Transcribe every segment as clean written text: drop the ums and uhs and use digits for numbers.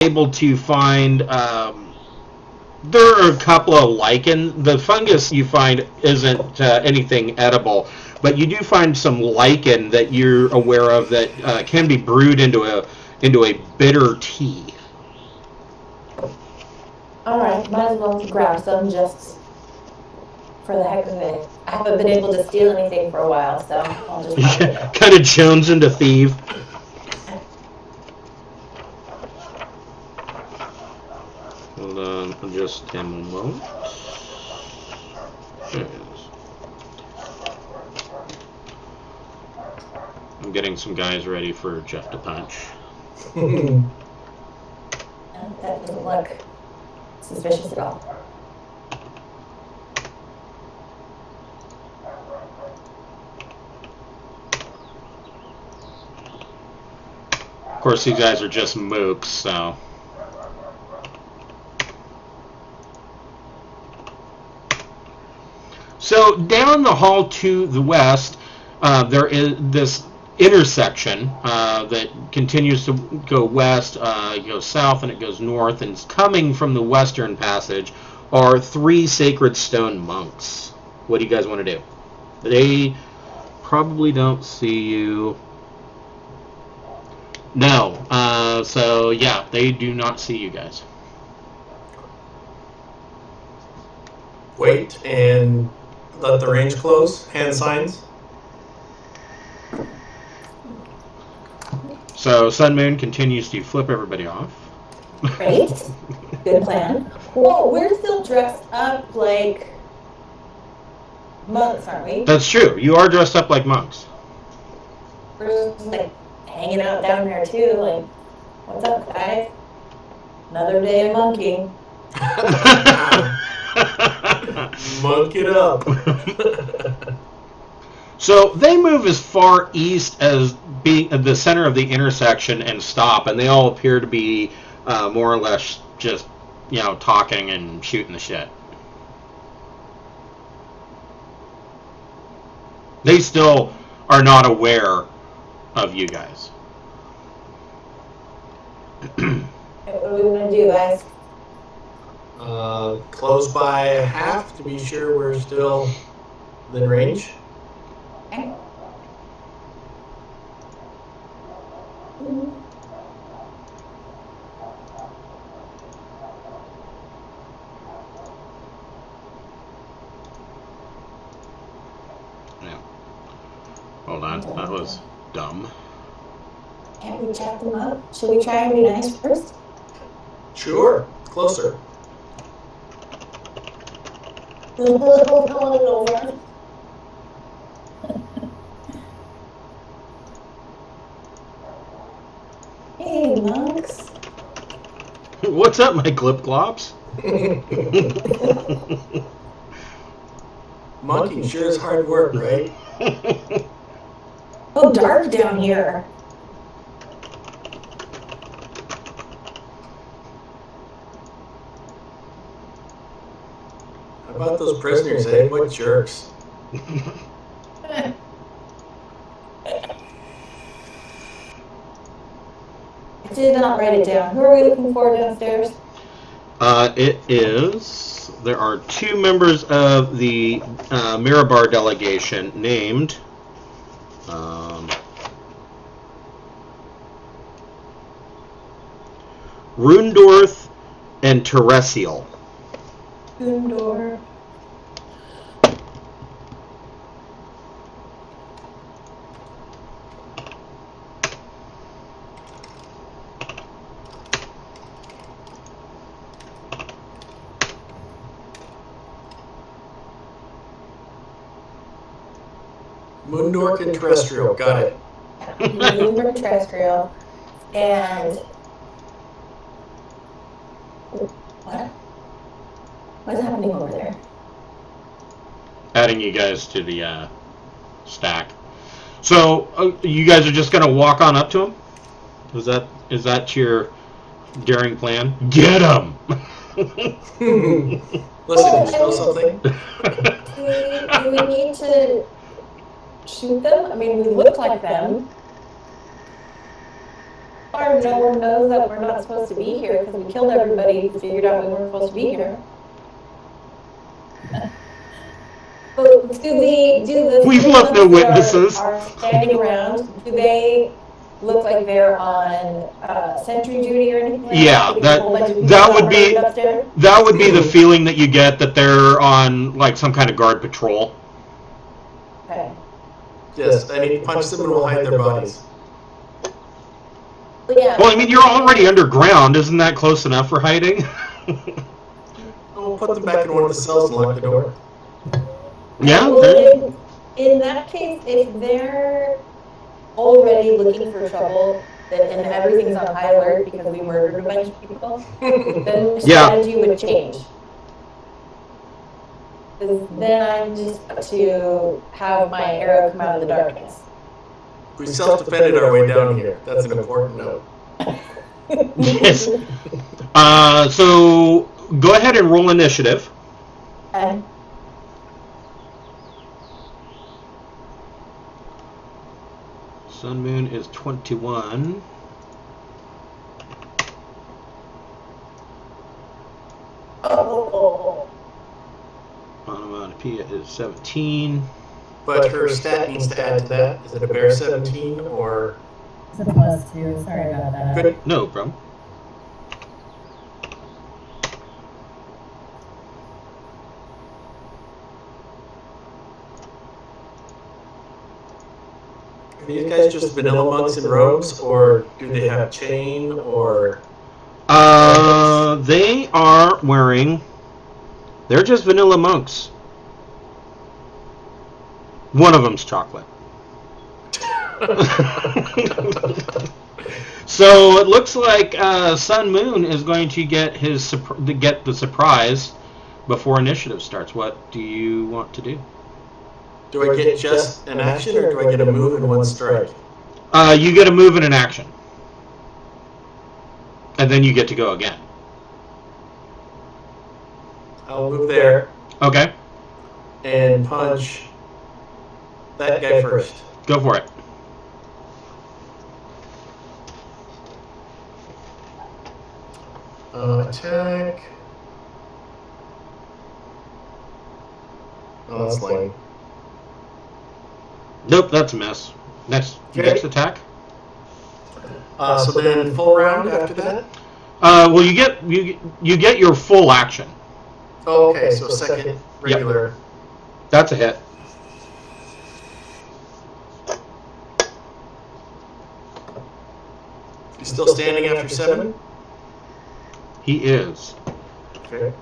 able to find there are a couple of lichen. The fungus you find isn't anything edible, but you do find some lichen that you're aware of that can be brewed into a bitter tea. All right, might as well grab some just for the heck of it. I haven't been able to steal anything for a while, so I'll just pop it up. Kind of Jones into thief. Hold on, just a moment. There it is. I'm getting some guys ready for Jeff to punch. That doesn't look suspicious at all. Of course, these guys are just mooks, so. So down the hall to the west, there is this intersection that continues to go west, it goes south, and it goes north, and coming from the western passage are 3 Sacred Stone monks. What do you guys want to do? They probably don't see you. No. So, yeah, they do not see you guys. Wait and let the range close. Hand signs. So, Sun Moon continues to flip everybody off. Great. Good plan. Well, we're still dressed up like monks, aren't we? That's true. You are dressed up like monks. We're just like hanging out down there too. Like, what's up, guys? Another day of monkeying. Monk it up. So they move as far east as being the center of the intersection and stop, and they all appear to be more or less just, talking and shooting the shit. They still are not aware of you guys. What are we gonna do, guys? Close by half to be sure we're still within range. Okay. Yeah. Hold on, that was dumb. Can't we chat them up? Should we try and be nice first? Sure. Closer. Hey, monks. What's up, my clip-clops? Monkey sure is hard work, right? Oh, dark down here. How about those prisoners, eh? What jerks. I did not write it down. Who are we looking for downstairs? There are 2 members of the Mirabar delegation named Rundorth and Teresial. Rundorth. Moondork and terrestrial. Got it. Moon terrestrial. And what? What's happening over there? Adding you guys to the stack. So you guys are just gonna walk on up to him? Is that your daring plan? Get him! Listen, you smell something? Do we need to shoot them? I mean, we look like them. far, no one knows that we're not supposed to be here because we killed everybody who figured out we weren't supposed to be here. So do the We've left no witnesses. are standing around, do they look like they're on sentry duty or anything like Yeah, that? that would be the feeling that you get, that they're on like some kind of guard patrol. Okay. Yes, I need to punch them and we'll hide their bodies. Yeah. Well, I mean, you're already underground. Isn't that close enough for hiding? We'll put them back in one of the cells and lock the door. Yeah. Well, in that case, if they're already looking for trouble and everything's on high alert because we murdered a bunch of people, then the strategy would change. Then I'm just to have my arrow come out of the darkness. We self-defended our way down here. That's an important note. Yes. So go ahead and roll initiative. Okay. Sun Moon is 21. Oh. Onomatopoeia is 17. But her stat needs to add to that. Is it a bear 17 or? It's a +2. Sorry about that. Good. No problem. Are these guys just vanilla monks in robes, or do they have chain, or? They are wearing. They're just vanilla monks. One of them's chocolate. So it looks like Sun Moon is going to get the surprise before initiative starts. What do you want to do? Do I get just an action, or do I get a move and one strike? You get a move and an action, and then you get to go again. I'll move there. Okay. And punch that guy first. Go for it. Attack. Oh, that's lame. Nope, that's a miss. Next attack. So then full round after that? Well, you get your full action. Oh, okay, so second regular. Yep. That's a hit. He's still standing after 7? He is. Okay.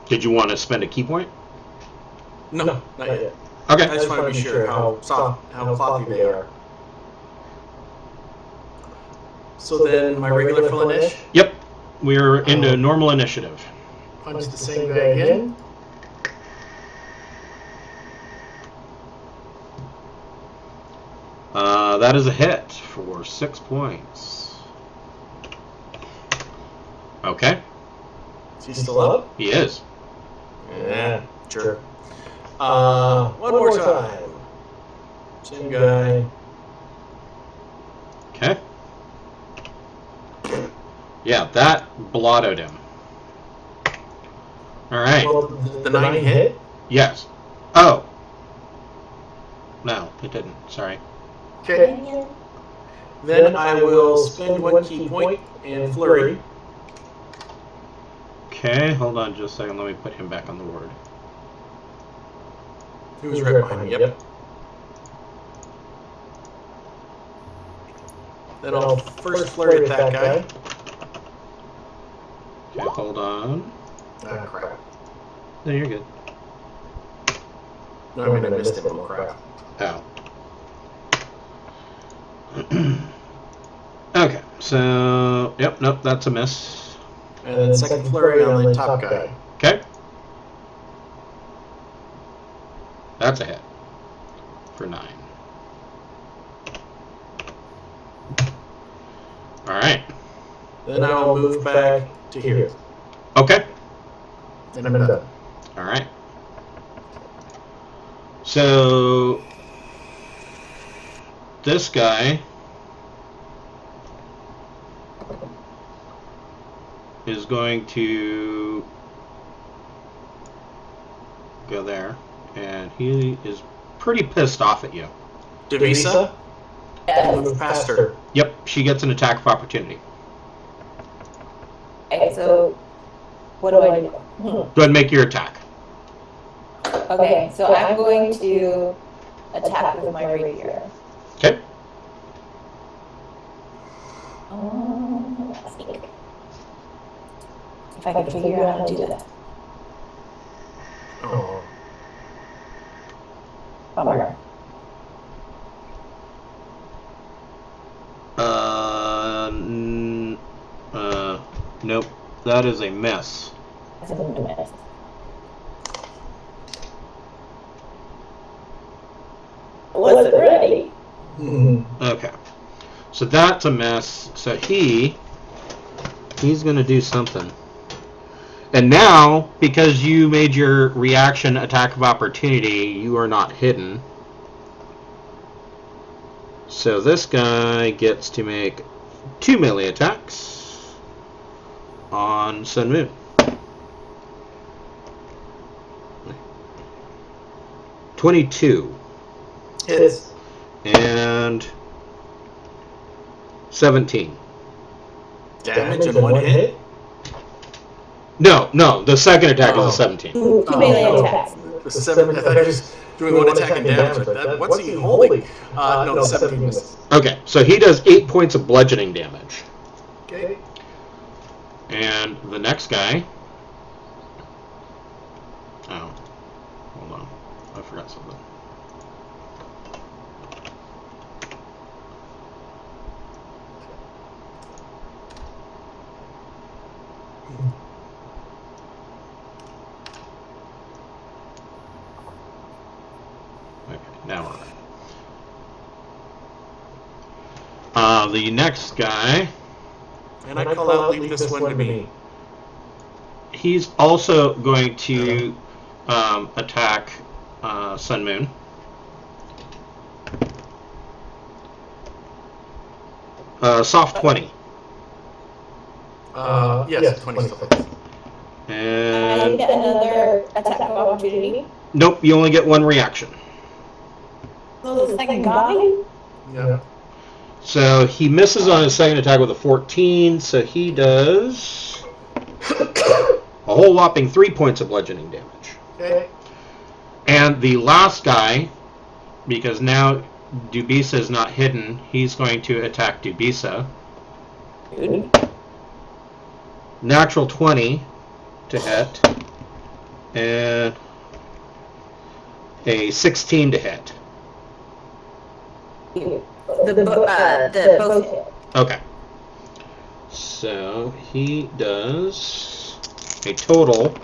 Did you want to spend a key point? No, not yet. Okay. I just want to be sure how floppy they are. So then my regular full initiative? Yep. We're into normal initiative. Punch the same guy again. That is a hit for 6 points. Okay. Is he still up? He is. Yeah, sure. One more time. Same guy. Okay. Yeah, that blottoed him. All right. Well, the 9 hit? Yes. Oh. No, it didn't. Sorry. Okay. Then I will spend 1 key point and flurry. Okay, hold on just a second. Let me put him back on the board. He was right behind me, yep. Then I'll first flurry at that guy. Okay, hold on. Ah, crap. No, you're good. No, I mean, I missed him. Oh, crap. Oh. Okay, so, yep, nope, that's a miss. And then second flurry on the top guy. Okay. That's a hit. For 9. Alright. Then I'll move back to here. Okay. And I'm done. Alright. So, this guy is going to go there, and he is pretty pissed off at you. Devisa? Yes. Move past her. Yep, she gets an attack of opportunity. Okay, so what do I do? Go ahead and make your attack. Okay, so I'm going to attack with my rapier. Okay. Let's see. If I can figure out how to do that. Oh. Bummer. Nope. That is a miss. That's a miss. Wasn't ready. Okay. So that's a miss. So he's going to do something. And now, because you made your reaction attack of opportunity, you are not hidden. So this guy gets to make 2 melee attacks on Sun Moon. $22 Hits. and 17. Damage in one hit? No, the second attack is a 17. Two melee attacks. The 7, I thought he was doing one attack and damage, but that, what's he holding? No, 17 misses. Okay, so he does 8 points of bludgeoning damage. Okay. And the next guy... Oh, hold on. I forgot something. Okay, now we're right. The next guy... And I call out, leave this one to me. He's also going to attack Sun Moon. Soft 20. Yes, 20 still hits. I And get another attack of opportunity. nope, you only get 1 reaction. So the second guy? Yeah. So he misses on his second attack with a 14, so he does a whole whopping 3 points of bludgeoning damage. Okay. And the last guy, because now Dubisa is not hidden, he's going to attack Dubisa. Natural 20 to hit, and a 16 to hit. The both hit. Okay. So he does a total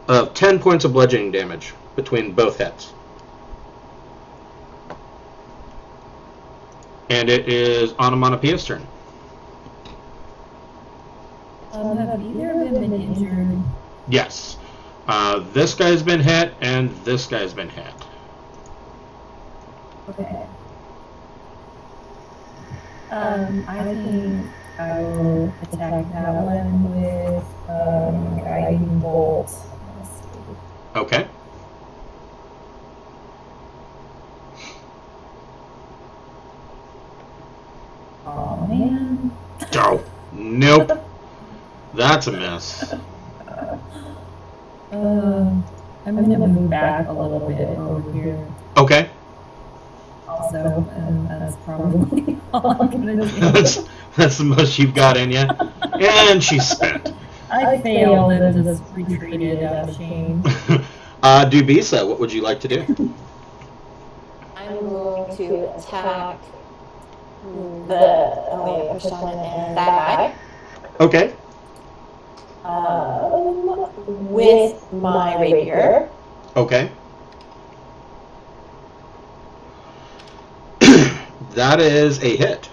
of 10 points of bludgeoning damage between both hits. And it is Onomatopoeia's turn. Have either of them been injured? Yes. This guy's been hit, and this guy's been hit. Okay. I think I will attack that one with guiding bolt. Let's see. Okay. Oh man. Oh, nope. That's a miss. I'm gonna move back a little bit over here. Okay. Also, and that's probably all I'm gonna do. That's the most you've got in you. And she's spent. I failed and just retreated out of shame. Dubisa, what would you like to do? I'm going to attack pushed on and that guy. Okay. With my rapier. Okay. That is a hit.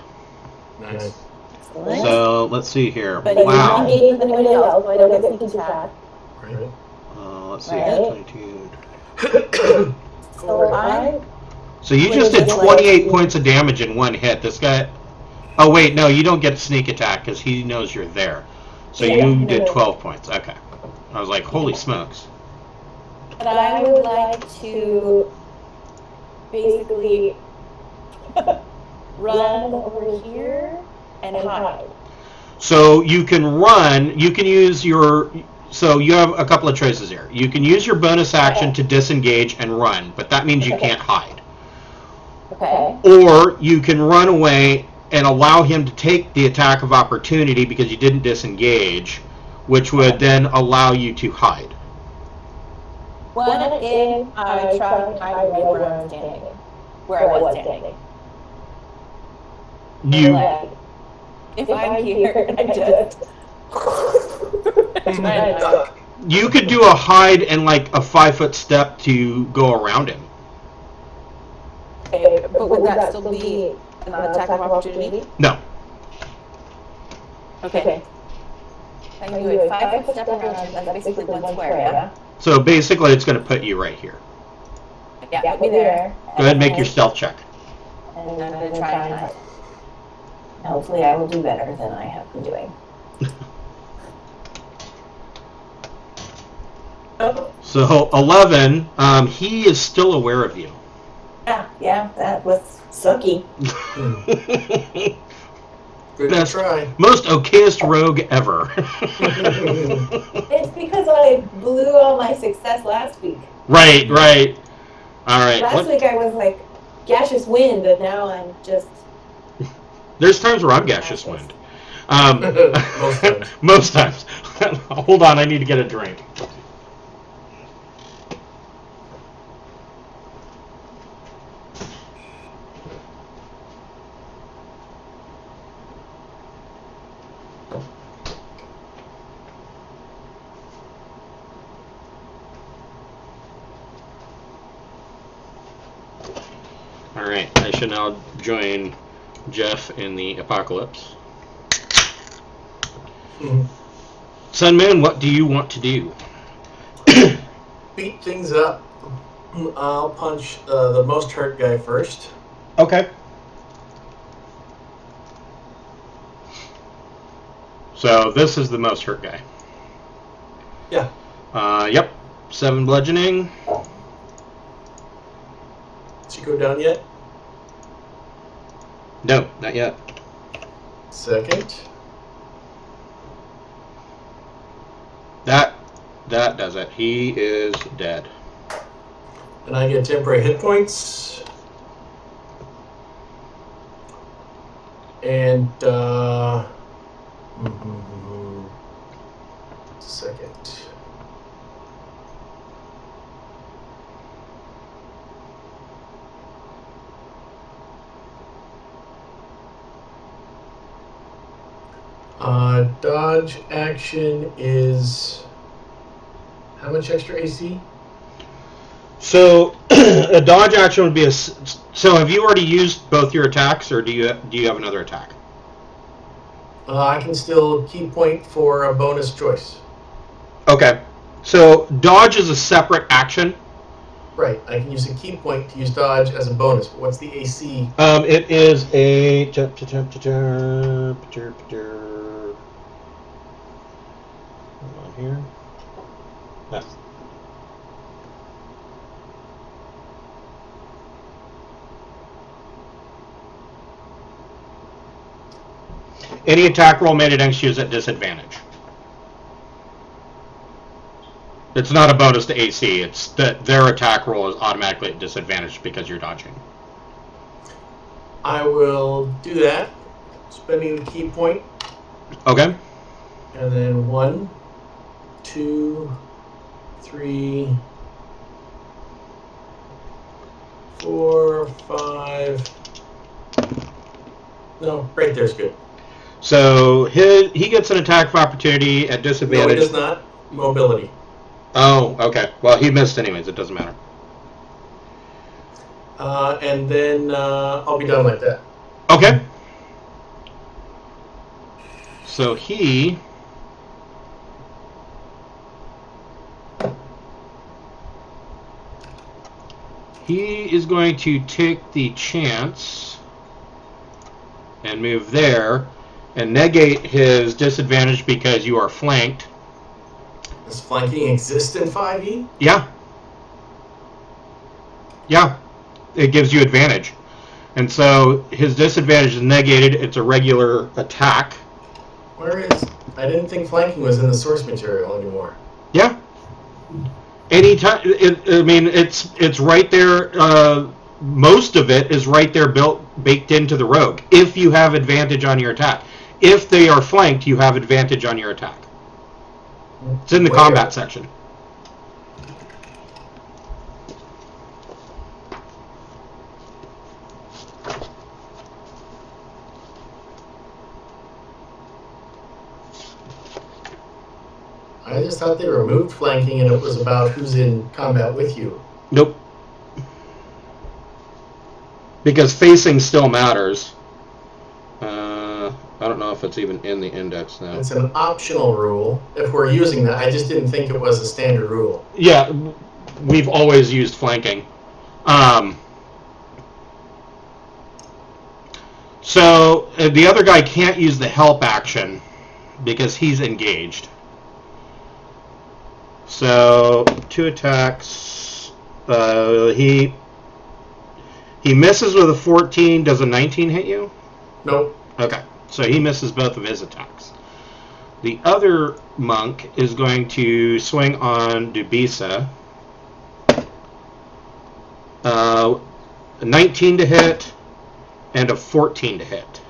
Nice. Excellent. So let's see here. But he's not Wow. engaged with anyone else, so I don't get sneak attack. Right. let's see. Right. 22. So you just did 28 points of damage in one hit. This guy... Oh, wait, no, you don't get a sneak attack because he knows you're there. So you did 12 points. Okay. I was like, holy smokes. But I would like to basically run over here and hide. So you can run, you can use your... So you have a couple of choices here. You can use your bonus action to disengage and run, but that means you can't hide. Okay. Or you can run away and allow him to take the attack of opportunity because you didn't disengage, which would then allow you to hide. What if I try to hide right where I'm standing? Where I was standing? You... Like, if I'm here, I just... You could do a hide and like a 5-foot step to go around him. Okay, but would that still be an attack of opportunity? No. Okay. I can do a 5-foot step around him. That's basically one square, yeah? So basically it's going to put you right here. Yeah, put me there. Go ahead and make your stealth check. And I'm going to try and hide. Hopefully I will do better than I have been doing. So 11, he is still aware of you. Yeah, that was sucky. Good try. Most okayest rogue ever. It's because I blew all my success last week. Right. All right. Last week I was like gaseous wind, and now I'm just... There's times where I'm gaseous wind. Most times. Most times. Hold on, I need to get a drink. Alright, I should now join Jeff in the apocalypse. Sunman, what do you want to do? Beat things up. I'll punch the most hurt guy first. Okay. So this is the most hurt guy. Yeah. Yep. 7 bludgeoning. Did you go down yet? No, not yet. Second. That does it. He is dead. And I get temporary hit points. And second. Dodge action is how much extra AC? So a dodge action would be a. So have you already used both your attacks, or do you have another attack? I can still key point for a bonus choice. Okay. So dodge is a separate action. Right. I can use a key point to use dodge as a bonus. But what's the AC? It is a. Hold on here. No. Any attack roll made against you is at disadvantage. It's not a bonus to AC. It's that their attack roll is automatically at disadvantage because you're dodging. I will do that. Spending the key point. Okay. And then 1, 2, 3, 4, 5. No, right there's good. So he gets an attack of opportunity at No, disadvantage. it does not. Mobility. Oh, okay. Well, he missed anyways. It doesn't matter. And then I'll be done like that. Okay. So he He is going to take the chance and move there and negate his disadvantage because you are flanked. Does flanking exist in 5e? Yeah. Yeah. It gives you advantage. And so his disadvantage is negated. It's a regular attack. Where is... I didn't think flanking was in the source material anymore. Yeah. Anytime, it's right there. Most of it is right there, baked into the rogue. If you have advantage on your attack, if they are flanked, you have advantage on your attack. It's in the combat section. I just thought they removed flanking and it was about who's in combat with you. Nope. Because facing still matters. I don't know if it's even in the index now. It's an optional rule. If we're using that, I just didn't think it was a standard rule. Yeah, we've always used flanking. So the other guy can't use the help action because he's engaged. So 2 attacks. He misses with a 14. Does a 19 hit you? Nope. Okay. So he misses both of his attacks. The other monk is going to swing on Dubisa. A 19 to hit and a 14 to hit.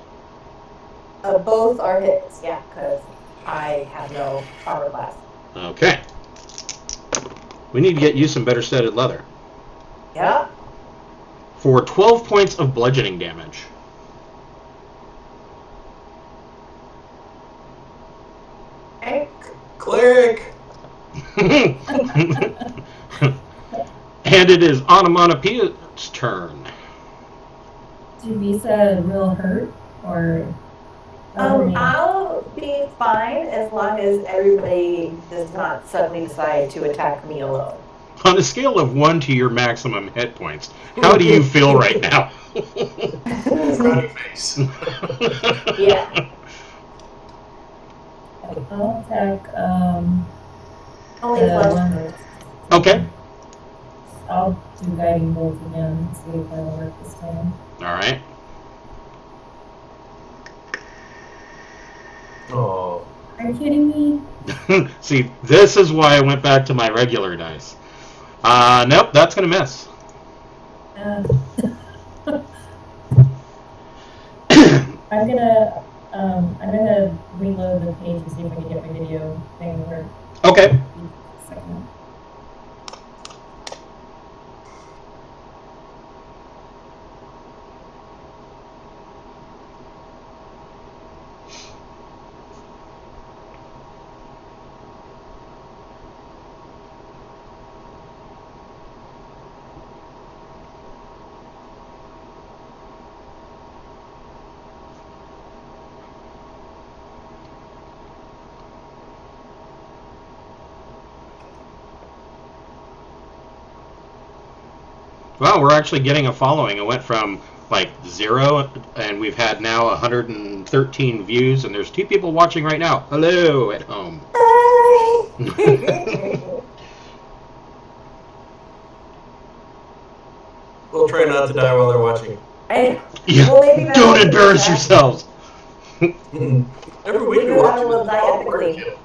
Both are hits, yeah, because I have no armor class. Okay. We need to get you some better studded leather. Yeah. For 12 points of bludgeoning damage. Okay. Cleric! And it is Onomatopoeia's turn. Do Visa real hurt or? I'll be fine as long as everybody does not suddenly decide to attack me alone. On a scale of 1 to your maximum hit points, how do you feel right now? Frowny face. Yeah. I'll attack Only the plus. one that's, Okay. I'll do guiding bolt again, see if that'll work this time. Alright. Oh. Are you kidding me? See, this is why I went back to my regular dice. Nope, that's going to miss. I'm gonna reload the page and see if I can get my video thing to work. Okay. Second. Well, we're actually getting a following. It went from like 0, and we've had now 113 views, and there's 2 people watching right now. Hello at home. We'll try not to die while they're watching. Yeah. Well, maybe that's Don't what embarrass we do. yourselves. Every week We we watch will it. die Oh, ethically. barbecue.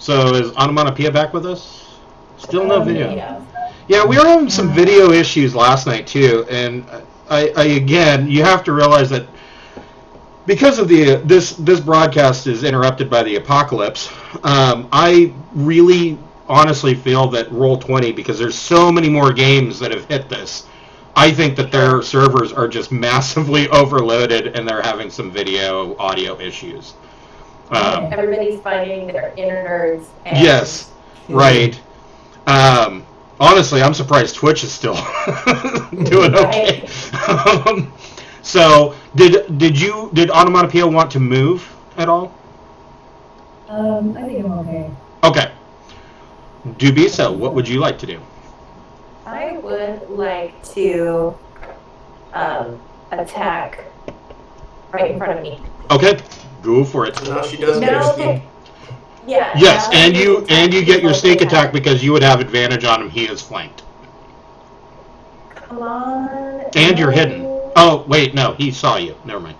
So is Onomatopoeia back with us? Still no video. Yeah. Yeah, we were having some video issues last night too, and I again, you have to realize that because of this broadcast is interrupted by the apocalypse. I really honestly feel that Roll20, because there's so many more games that have hit this, I think that their servers are just massively overloaded and they're having some video audio issues. Everybody's finding their inner nerds. And Yes, right. Honestly, I'm surprised Twitch is still doing okay. So, did Onomatopoeia want to move at all? I think I'm okay. Okay. Dubisa, what would you like to do? I would like to attack right in front of me. Okay, go for it. So now she does get her sneak. Yeah. Yes, now and you get your sneak attack. attack because you would have advantage on him. He is flanked. Come on. And you're hidden. Oh, wait, no, he saw you. Never mind.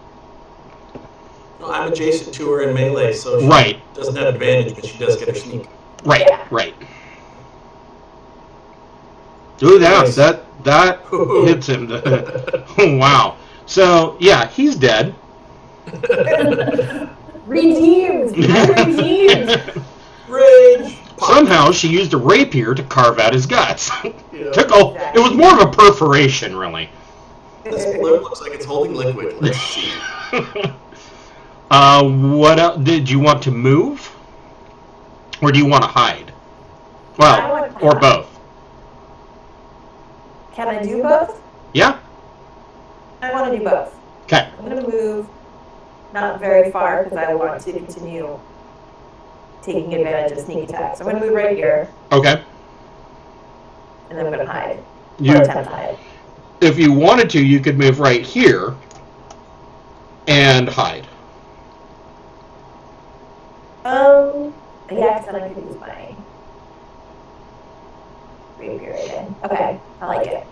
No, I'm adjacent to her in melee, so she Right. doesn't have advantage, but she does get her sneak. Right, Yeah. right. Ooh, Nice. that hits him. Oh, wow. So, yeah, he's dead. Redeemed. I'm redeemed. Rage! Somehow she used a rapier to carve out his guts. Yeah. It was more of a perforation, really. This balloon looks like it's holding liquid. Let's see. What else? Did you want to move? Or do you want to hide? I Well, want to or hide. both. Can I do both? Yeah? I want to do both. Okay. I'm going to move not very far because I want to continue taking advantage of sneak attacks. I'm going to move right here, Okay. and then I'm going to hide. You, Or attempt to hide. if you wanted to, you could move right here and hide. Yeah, because then I could use my rapier again. Okay, I like it.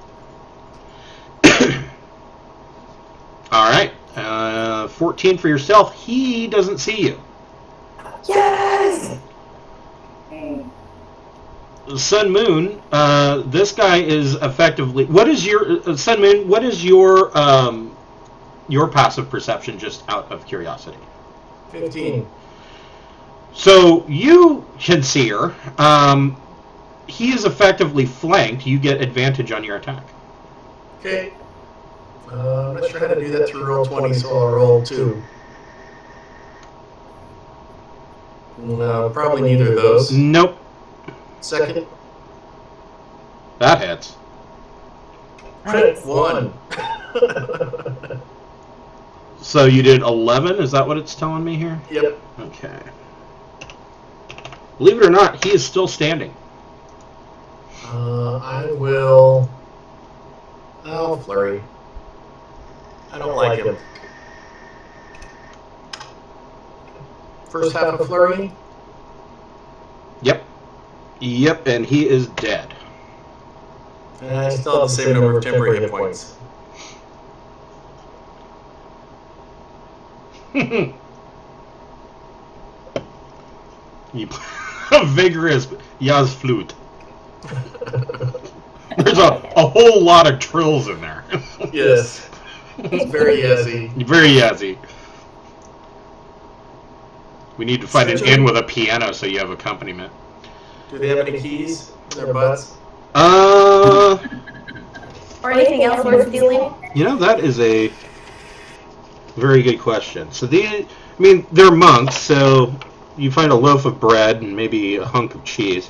All right. 14 for yourself. He doesn't see you. Yes! Sun Moon, this guy is effectively... What is your... Sun Moon, what is your passive perception, just out of curiosity? 15. So you can see her. He is effectively flanked. You get advantage on your attack. Okay. I'm not sure how to do that through roll 20, so I'll roll 2. No, probably neither of those. Nope. Second, That hits. crit Nice. 1. So you did 11? Is that what it's telling me here? Yep. Okay. Believe it or not, he is still standing. I will... I'll flurry. I don't like him. First half of flurry. Yep. Yep, and he is dead. And I still have the same number of temporary hit points. You a vigorous Yaz flute. There's a whole lot of trills in there. Yes. It's very easy. Very Yazzy. We need to find an inn with a piano so you have accompaniment. Do they have any keys in their butts? Or anything else worth stealing? You know, that is a very good question. So they're monks, so you find a loaf of bread and maybe a hunk of cheese.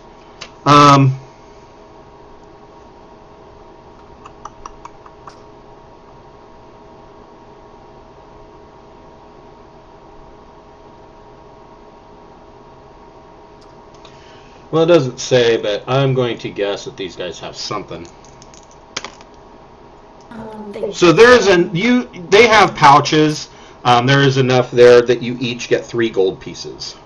Well, it doesn't say, but I'm going to guess that these guys have something. So they have pouches. There is enough there that you each get 3 gold pieces.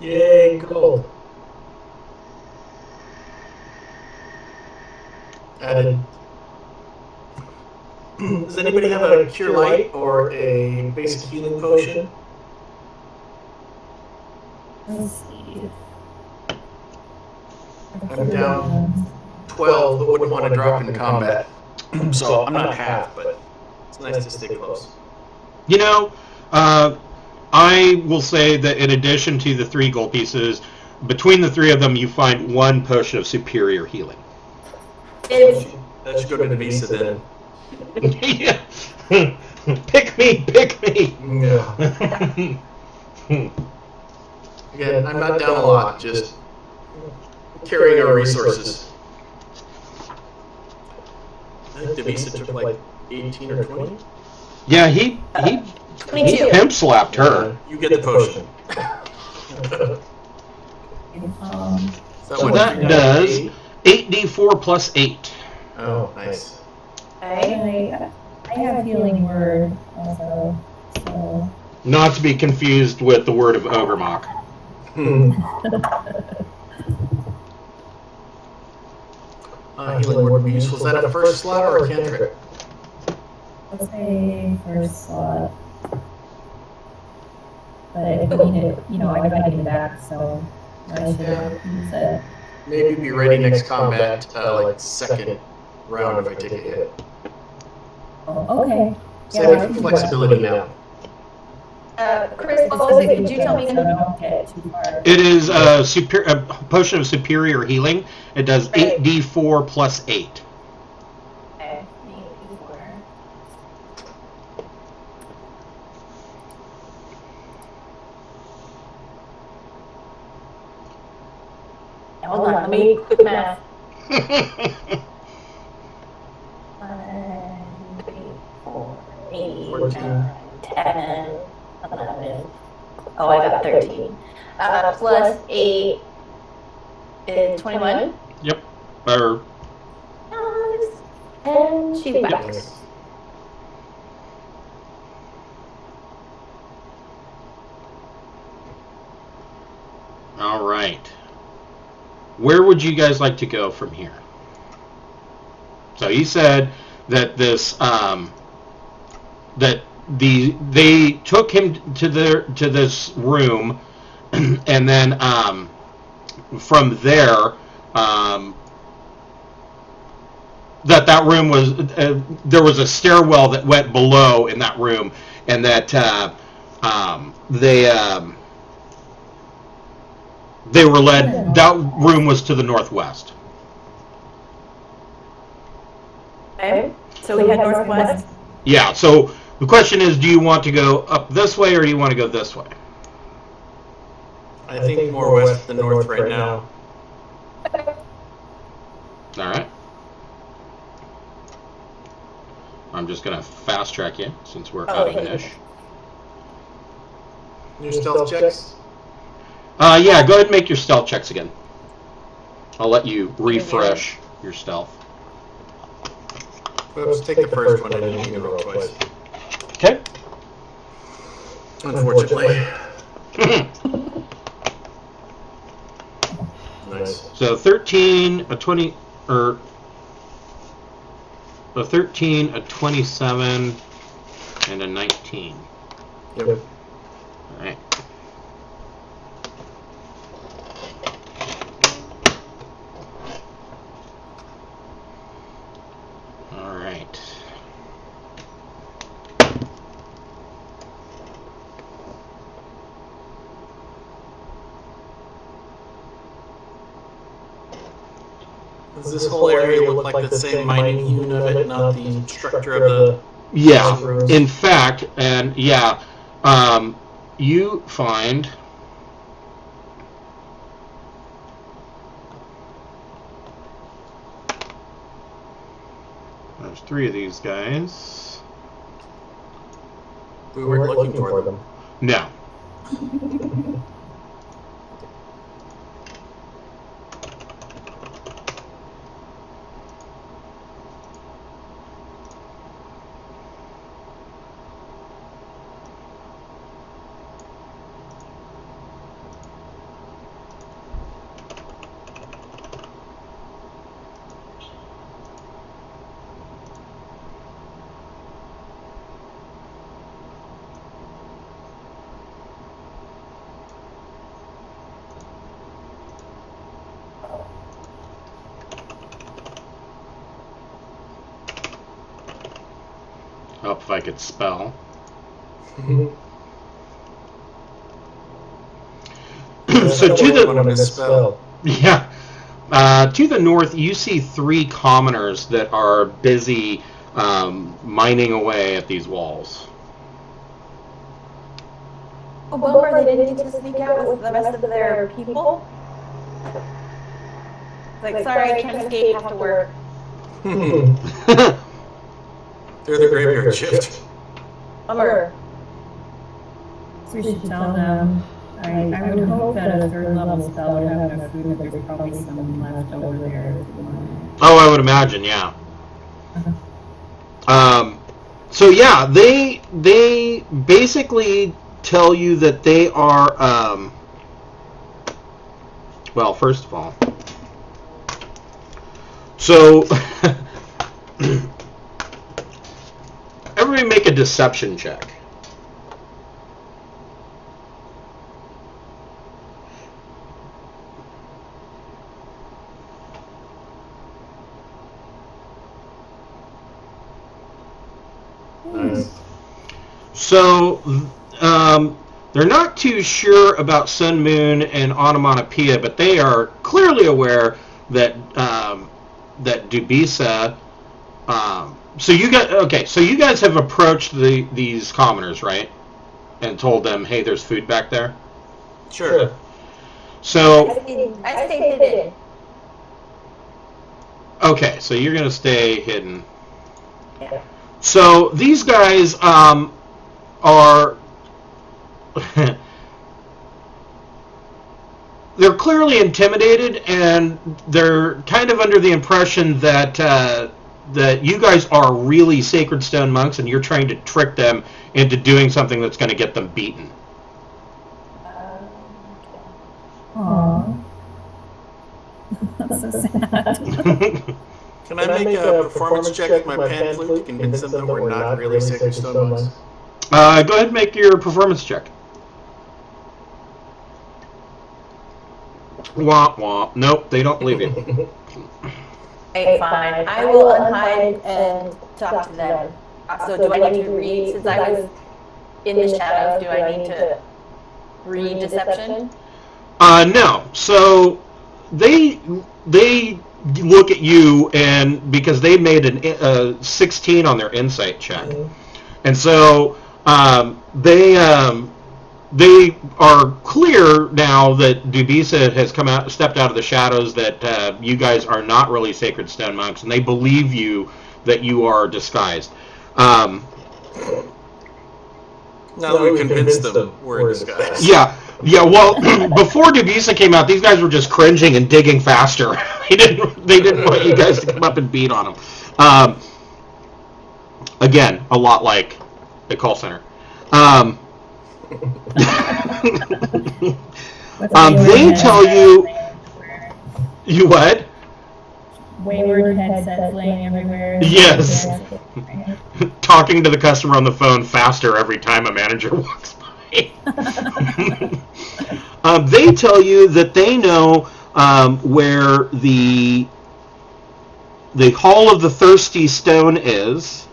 Yay, gold. Added. Does anybody have a cure light or a basic healing potion? Let's see. I'm down 12, but wouldn't want to drop in combat. So I'm not half, but it's nice to stay close. You know, I will say that in addition to the 3 gold pieces, between the 3 of them, you find 1 potion of superior healing. That should go to the visa then. Yeah. Pick me, pick me. Yeah. Again, I'm not down a lot, just carrying our resources. I think Devisa took like 18 or 20. Yeah, he 22. pimp slapped her. You get the potion. So that does 8d4 plus 8. Oh, nice. Okay. I have healing word also, so. Not to be confused with the word of Ogremok. Healing word would be useful. Is that a first slot or a cantrip? Let's say first slot. But if we need it, I gotta get it back, so I should use it. Maybe be ready next combat, like second round if I take a hit. Oh, okay. Save flexibility now. Chris, what was it? Could you tell me So again? don't get too far. It is a potion of superior healing. It does 8d4 plus 8. Okay. Hold on, let me quick math. 1, 3, 4, 8, 14. 9, 10, 11. Oh, I got 13. Plus 8 is 21. Yep. Or And she's back. Nice. all right. Where would you guys like to go from here? So he said that this that they took him to this room, and then from there that room was there was a stairwell that went below in that room, and that they were led. That room was to the northwest. Okay. So we head northwest. Yeah. So the question is, do you want to go up this way or do you want to go this way? I think more west than north right now. All right. I'm just gonna fast track you since we're out of niche. Your stealth checks? Yeah, go ahead and make your stealth checks again. I'll let you refresh your stealth. Oops, take the first one and then you can roll twice. Okay. Unfortunately. Nice. So 13, a 20, or a 13, a 27, and a 19. Yep. All right. All right. Does this whole area look like the same mining unit of it, not the structure of the... Yeah, in fact, and yeah, you find there's 3 of these guys. We weren't looking for them. No. Oh, if I could spell. So to the to the north, you see 3 commoners that are busy mining away at these walls. Oh, bummer, they didn't get to sneak out with the rest of their people. Like, sorry, I can't escape, have to work. They're the graveyard shift. Bummer. So we should tell them. I would hope that a 3rd level spell would have enough food, but there's probably some left over there. Oh, I would imagine, yeah. So yeah, they basically tell you that they are. Well, first of all, so everybody make a deception check. Nice. So, they're not too sure about Sun, Moon, and Onomatopoeia, but they are clearly aware that that Dubisa. So you guys have approached these commoners, right? And told them, hey, there's food back there. Sure. So I stayed hidden. okay, so you're gonna stay hidden. Yeah. So these guys are they're clearly intimidated, and they're kind of under the impression that that you guys are really Sacred Stone monks, and you're trying to trick them into doing something that's going to get them beaten. Aww. That's so sad. Can I make a performance check with my pan flute to convince them that we're not really Sacred Stone monks? Go ahead and make your performance check. Wah wah. Nope, they don't believe you. Okay, fine. I will unhide and talk to them. So do I need to read, since I was in the shadows, do I need to read deception? No. So they look at you, and because they made a 16 on their insight check, and so they are clear now that Dubisa has stepped out of the shadows, that you guys are not really Sacred Stone monks, and they believe you that you are disguised. Now that we convinced them we're in disguise. Yeah. Well, before Dubisa came out, these guys were just cringing and digging faster. They didn't want you guys to come up and beat on them. Again, a lot like a call center. They tell you. You what? Wayward headsets laying everywhere. Yes. Talking to the customer on the phone faster every time a manager walks by. They tell you that they know where the Hall of the Thirsty Stone is,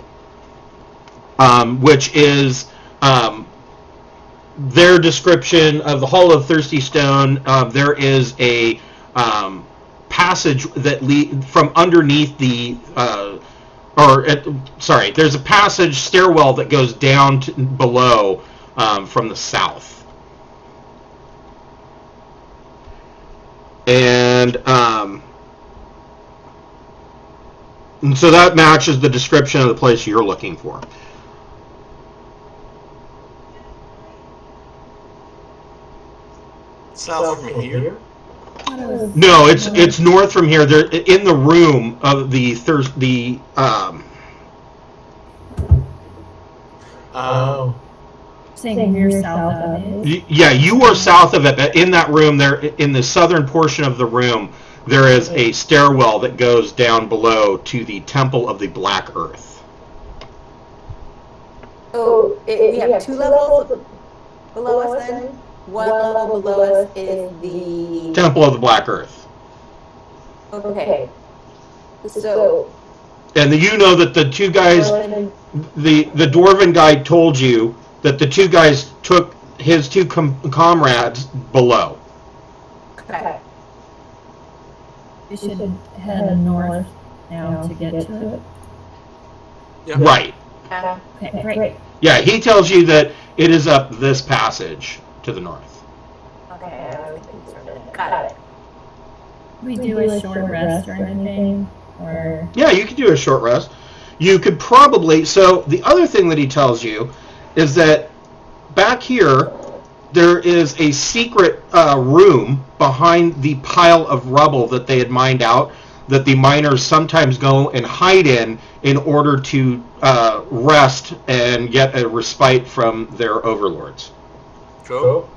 which is their description of the Hall of Thirsty Stone. There is a passage that from underneath the there's a passage stairwell that goes down below from the south, and so that matches the description of the place you're looking for. South from here? No, it's north from here. They're in the room of Oh. Saying we're south of it. Yeah, you are south of it. But in that room, there in the southern portion of the room, there is a stairwell that goes down below to the Temple of the Black Earth. Oh, we have 2 levels below us then? 1 level below us is the Temple of the Black Earth. Okay. So. And you know that the two guys, the dwarven guy told you that the 2 guys took his 2 comrades below. Okay. We should head north now to get to it. Yeah. Right. Okay, great. Yeah, he tells you that it is up this passage to the north. Okay, got it. We do a short rest or anything, or Yeah, you could do a short rest. You could probably. So the other thing that he tells you is that back here there is a secret room behind the pile of rubble that they had mined out, that the miners sometimes go and hide in order to rest and get a respite from their overlords. Cool.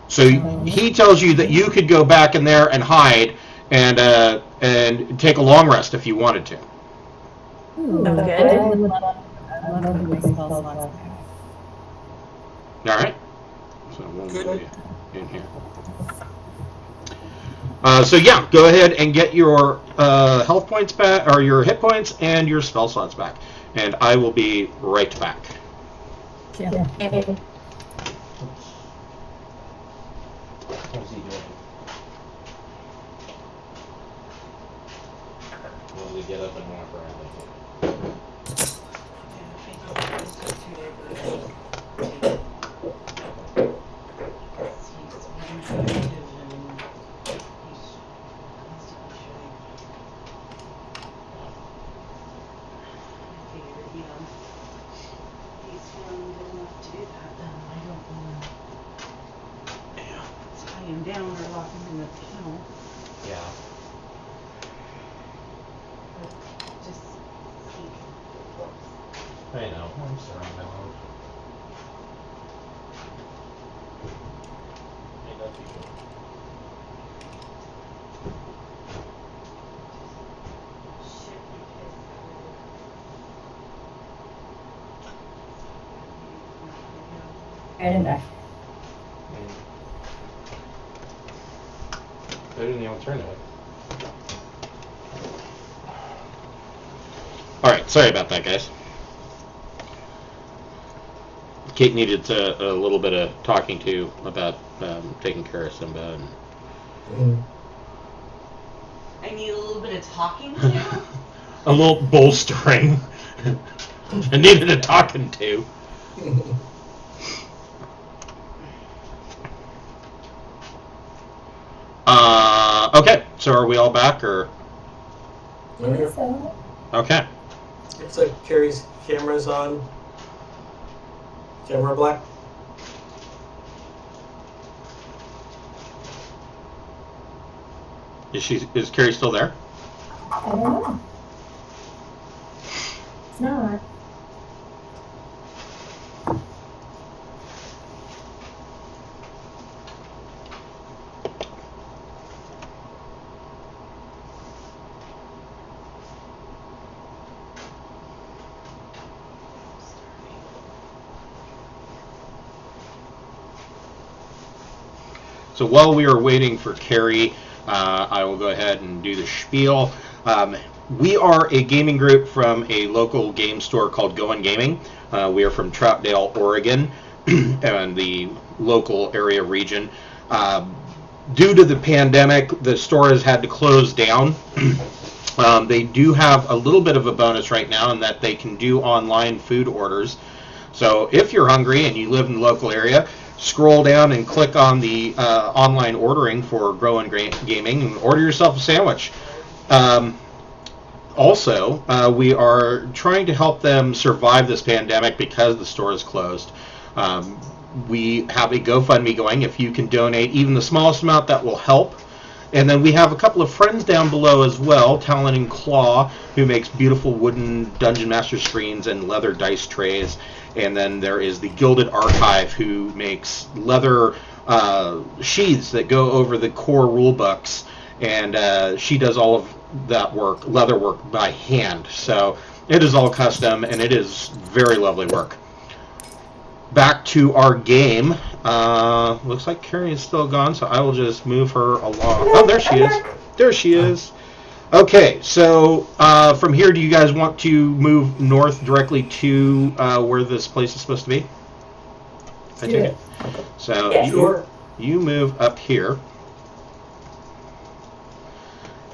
So he tells you that you could go back in there and hide and take a long rest if you wanted to. Ooh, That's good. I would love to make spell slots back. All right. So we'll Good. move you in here. So yeah, go ahead and get your health points back, or your hit points and your spell slots back, and I will be right back. Yeah. Okay. How's he doing? Will we get up and walk around? Down or lock him in the kennel. Yeah. Just I know. I'm sorry, my love. Hey, that's you. And back. Better than the alternative. Alright, sorry about that, guys. Kate needed a little bit of talking to about taking care of Simba. And I need a little bit of talking to. a little bolstering. I needed a talking to. Okay, so are we all back, or? I think so. Okay. Looks like Carrie's camera's on. Camera black. Is Carrie still there? I don't know. It's not. So while we are waiting for Carrie, I will go ahead and do the spiel. We are a gaming group from a local game store called Going Gaming. We are from Troutdale, Oregon, and the local area region. Due to the pandemic, the store has had to close down. They do have a little bit of a bonus right now in that they can do online food orders. So if you're hungry and you live in the local area, scroll down and click on the online ordering for Growing Gaming and order yourself a sandwich. Also, we are trying to help them survive this pandemic because the store is closed. We have a GoFundMe going. If you can donate even the smallest amount, that will help. And then we have a couple of friends down below as well, Talon and Claw, who makes beautiful wooden Dungeon Master screens and leather dice trays. And then there is the Gilded Archive, who makes leather sheaths that go over the core rule books. And she does all of that work, leather work, by hand. So it is all custom, and it is very lovely work. Back to our game. Looks like Carrie is still gone, so I will just move her along. Oh, there she is. There she is. Okay, so from here, do you guys want to move north directly to where this place is supposed to be? I take it. So Yeah, sure. you move up here.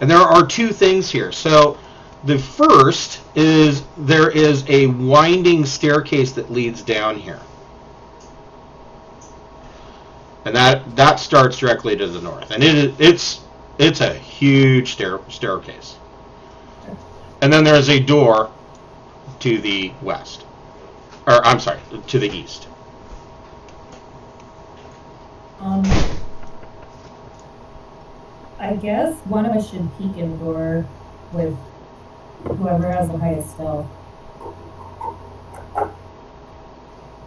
And there are two things here. So the first is there is a winding staircase that leads down here. And that starts directly to the north. And it's a huge staircase. And then there's a door to the west. Or, I'm sorry, to the east. I guess one of us should peek in the door with whoever has the highest stealth.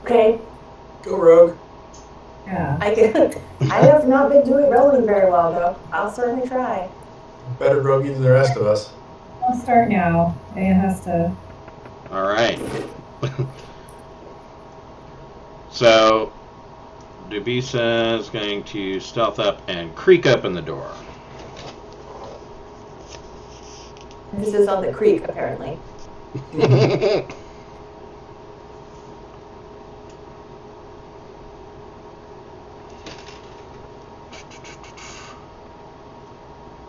Okay. Go rogue. Yeah. I have not been rolling very well, though. I'll certainly try. Better roguey than the rest of us. I'll start now. Aya has to. All right. So, Dubisa is going to stealth up and creak open the door. This is on the creek, apparently.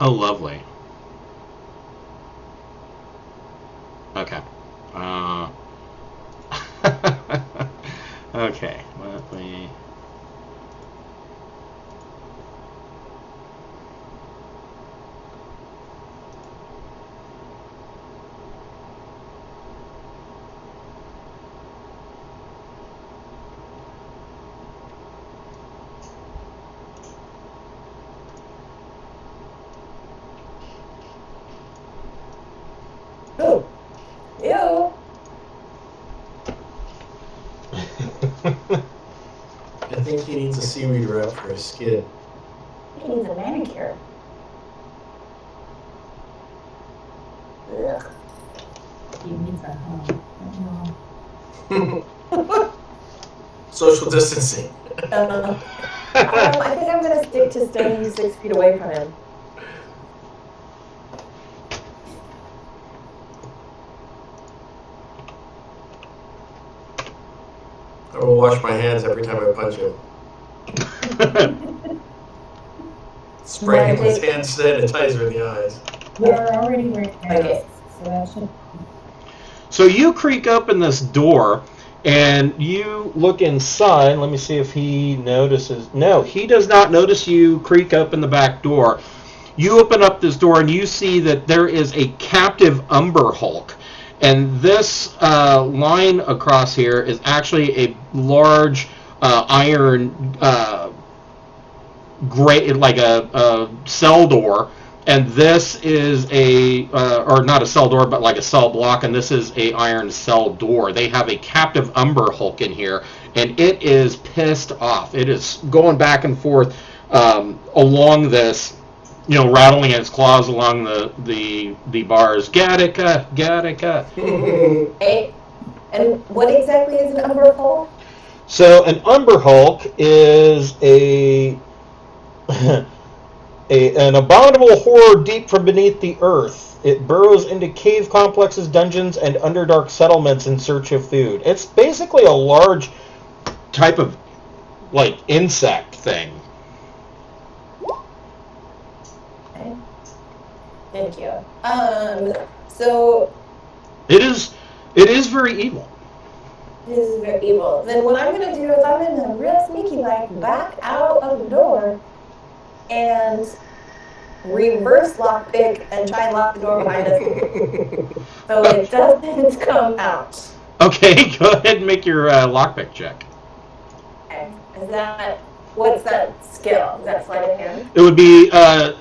Oh, lovely. Okay. Okay. Let me. Ooh. Ew. I think he needs a seaweed wrap for his skin. He needs a manicure. Ugh. He needs a hug. Social distancing. I think I'm gonna stick to staying 6 feet away from him. I will wash my hands every time I punch him. Spray him with hand sanitizer in the eyes. We're already wearing Okay. masks, so that should. So you creak open this door, and you look inside. Let me see if he notices. No, he does not notice you creak open the back door. You open up this door, and you see that there is a captive Umber Hulk. And this line across here is actually a large iron gray, like a cell door. And this is or not a cell door, but like a cell block, and this is a iron cell door. They have a captive Umber Hulk in here, and it is pissed off. It is going back and forth along this, rattling its claws along the bars. Gattaca, Gattaca. Hey, and what exactly is an Umber Hulk? So an Umber Hulk is an abominable horror deep from beneath the earth. It burrows into cave complexes, dungeons, and underdark settlements in search of food. It's basically a large type of, insect thing. Okay. Thank you. So It is very evil. this is very evil. Then what I'm gonna do is I'm gonna real sneaky back out of the door and reverse lockpick and try and lock the door behind us so it doesn't come out. Okay, go ahead and make your lockpick check. Okay. What's that skill? Is that sleight of hand? It would be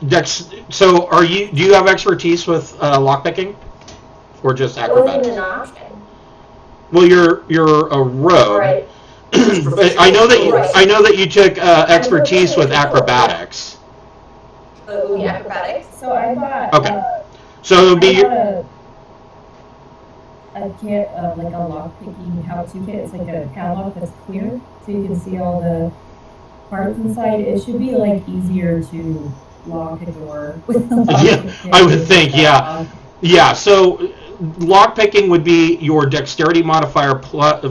dex. So, do you have expertise with lockpicking, or just It wasn't acrobatics? an option. Well, you're a rogue. Right. But I know that you took expertise with acrobatics. So it would be acrobatics. So I bought. Okay. So it would be. I bought a kit of a lockpicking how-to kit. It's like a padlock that's clear, so you can see all the parts inside. It should be easier to lock a door with the lockpick. I would think, yeah. Yeah, so lockpicking would be your dexterity modifier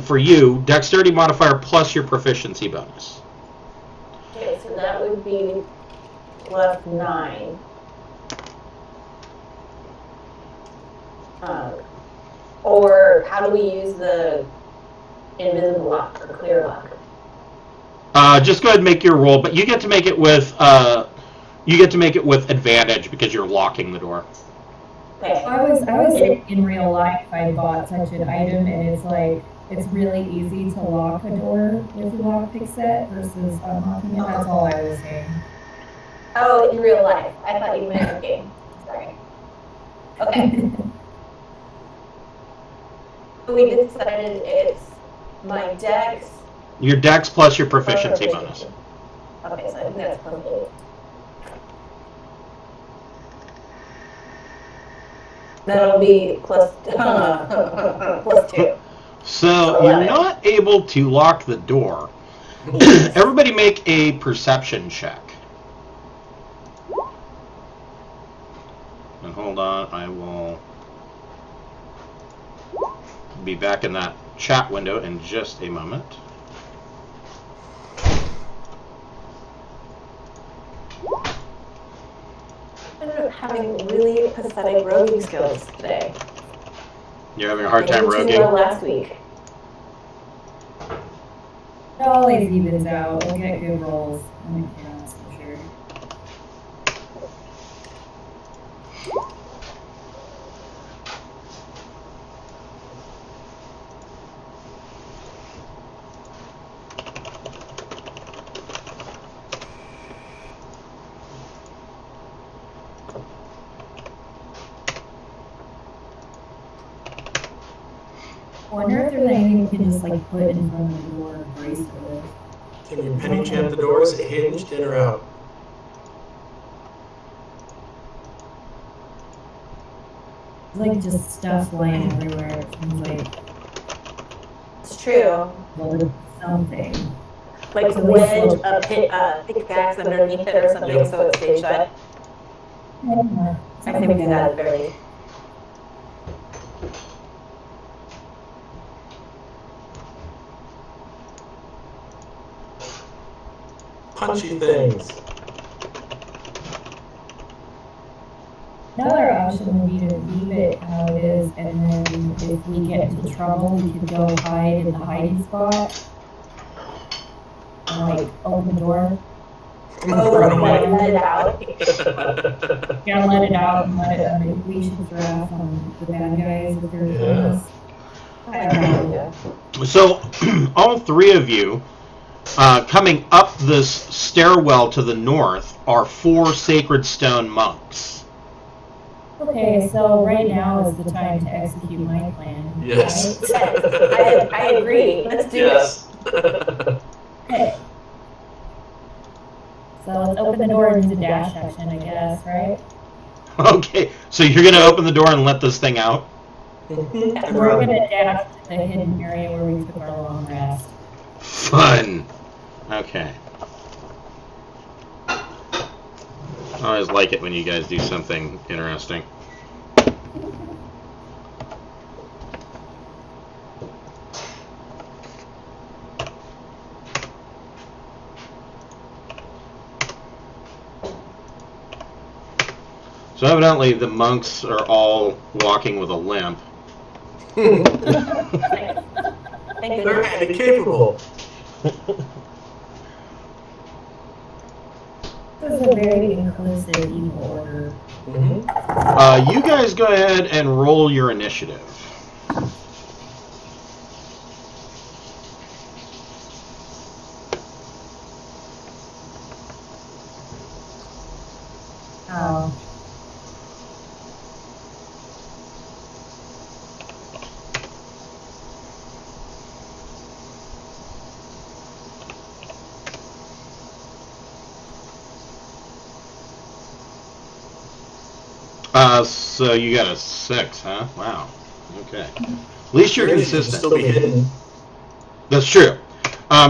for you, dexterity modifier plus your proficiency bonus. Okay, so that would be plus 9. Or how do we use the invisible lock or clear lock? Just go ahead and make your roll, but you get to make it with advantage because you're locking the door. Okay. I was saying in real life I bought such an item and it's it's really easy to lock a door with a lockpick set versus unlocking it. That's all I was saying. Oh, in real life. I thought you meant in game. Sorry. Okay. We decided it's my dex. Your dex plus your proficiency bonus. Okay, so I think that's plus 8. That'll be plus 2. So you're not able to lock the door. Everybody make a perception check. And hold on, I will be back in that chat window in just a moment. I'm having really pathetic roguing skills today. You're having a hard time Well roguing? last week. It always evens out. We'll get good rolls on the chaos for sure. I wonder if there's anything we can just like put in front of the door and brace it with. Can you penny champ the door? Is it hinged in or out? It's like just stuff lying everywhere. It seems like It's true. something. Like to wedge a pickaxe underneath it or something so it stays shut. Yeah. I think we do that at the very least. Punchy things. Another option would be to leave it how it is, and then if we get into trouble, we could go hide in the hiding spot. And like open the door. Run away. Let it out. Yeah, let it out and let it unleash its wrath on the bad guys if they're doing us. I don't know. So, all three of you, coming up this stairwell to the north, are 4 Sacred Stone monks. Okay, so right now is the time to execute my plan. Yes. Right? I agree. Let's do Yes. Okay. So let's open the door and use a dash action, I guess, right? Okay, so you're going to open the door and let this thing out? And We're run. gonna dash to the hidden area where we took our long rest. Fun. Okay. I always like it when you guys do something interesting. So evidently the monks are all walking with a limp. Thank They're goodness. handy capable. This is a very inclusive evil order. You guys go ahead and roll your initiative. Oh. So you got a 6, huh? Wow. Okay. At least you're consistent. Still be hidden. That's true.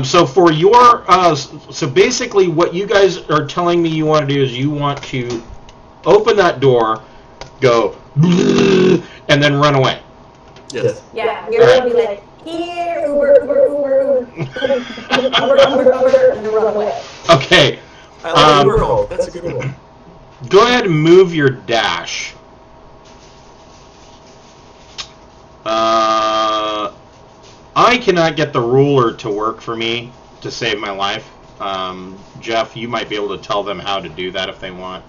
So for your, so basically what you guys are telling me you want to do is you want to open that door, go, and then run away. Yes. Yeah, you're gonna be like, here, Uber, Uber, and then run away. Okay. I like the roll. That's a good one. Go ahead and move your dash. I cannot get the ruler to work for me to save my life. Jeff, you might be able to tell them how to do that if they want.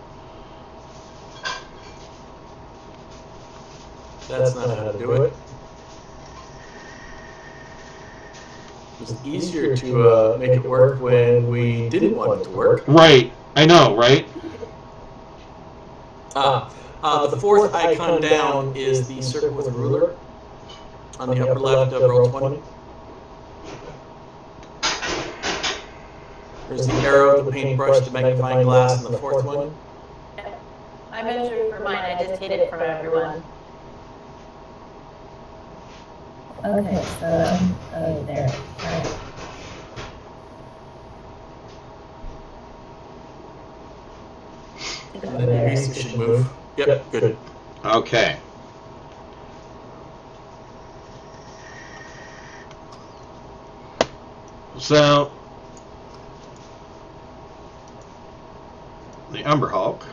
That's not how to do it. was easier to make it work when we didn't want it to work. Right. I know, right? The fourth icon down is the circle with a ruler on the upper left of roll 20. There's the arrow, the paintbrush, the magnifying glass, and the fourth one. I measured for mine, I just hid it from everyone. Okay, so, oh, there. All right. And then the beast should move. Yep, good. Okay. So, the Umber Hulk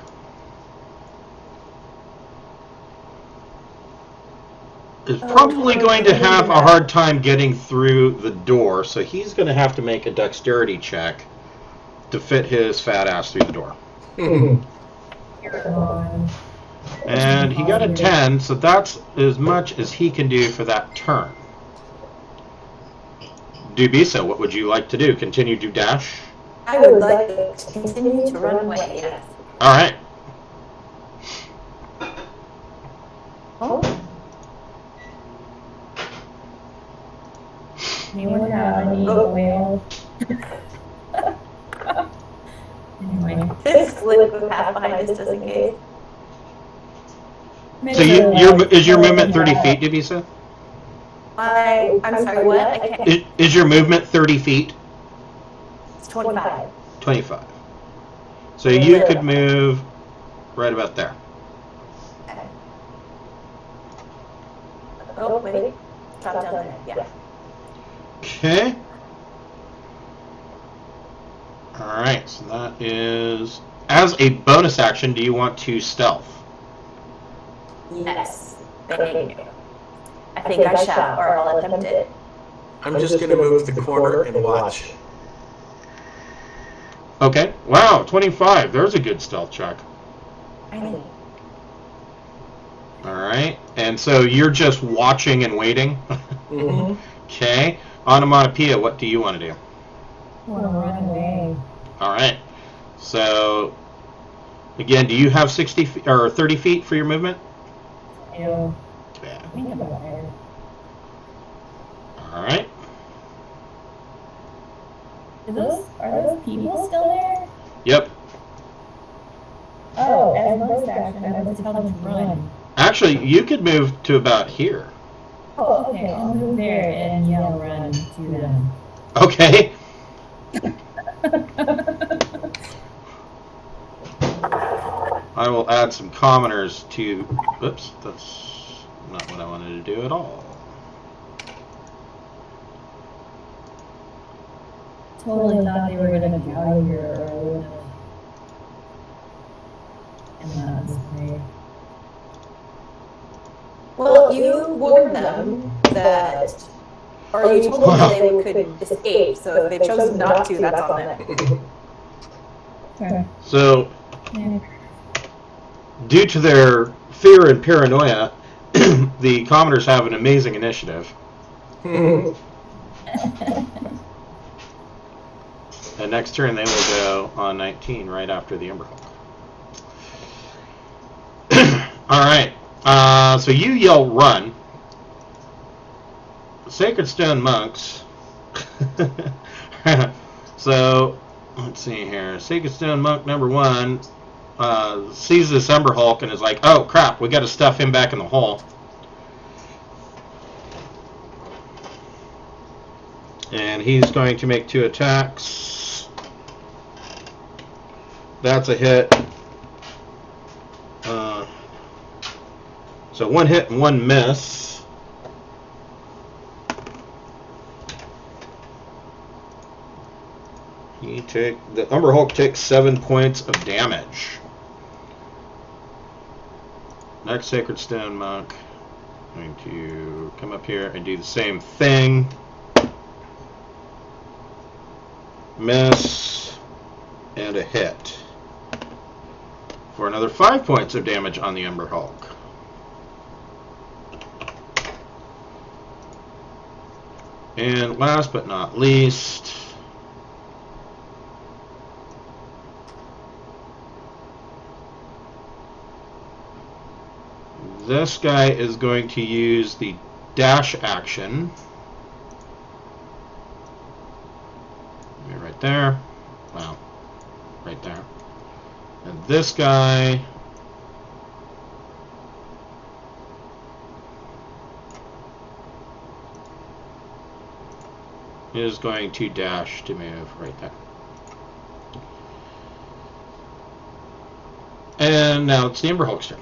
is probably going to have a hard time getting through the door, so he's going to have to make a dexterity check to fit his fat ass through the door. Come on. And he got a 10, so that's as much as he can do for that turn. Dubisa, what would you like to do? Continue to dash? I would like to continue to run away, yes. All right. Oh, Anyone have any oil? Anyway. just slip the path behind us just in case. So is your movement 30 feet, Dubisa? I'm sorry, what? I can't. Is your movement 30 feet? It's 25. 25. So you could move right about there. Okay. Oh, wait. Drop down there, yeah. Okay. Alright, so that is... As a bonus action, do you want to stealth? Yes. Thank you. I think I shall, or I'll attempt it. I'm just going to move to the corner and watch. Okay. Wow, 25. There's a good stealth check. I know. Alright. And so you're just watching and waiting? Mm-hmm. Okay. Onomatopoeia, what do you want to do? I want to run away. Alright. So, again, do you have 60 feet, or 30 feet for your movement? Ew. Yeah. I think I'm there. Alright. Are those people still there? Yep. Oh, as bonus action, I was tell them to run. Actually, you could move to about here. Oh, okay, I'll move there and yell run to them. Okay. I will add some commoners to... Oops, that's not what I wanted to do at all. Totally thought they were going to be out of here early. And that was great. Well, you warned them that, or you told them that they could escape, so if they chose not to, that's on them. Okay. So, Yeah. due to their fear and paranoia, the commoners have an amazing initiative. And next turn they will go on 19 right after the Umber Hulk. Alright, so you yell run. Sacred Stone monks. So, let's see here. Sacred Stone monk number 1 sees this Umber Hulk and is like, oh crap, we got to stuff him back in the hole. And he's going to make 2 attacks. That's a hit. So 1 hit and 1 miss. The Umber Hulk takes 7 points of damage. Next Sacred Stone monk, I'm going to come up here and do the same thing. Miss and a hit for another 5 points of damage on the Umber Hulk. And last but not least, this guy is going to use the dash action. Right there. Wow. Right there. And this guy is going to dash to move right there. And now it's the Ember Hulk's turn.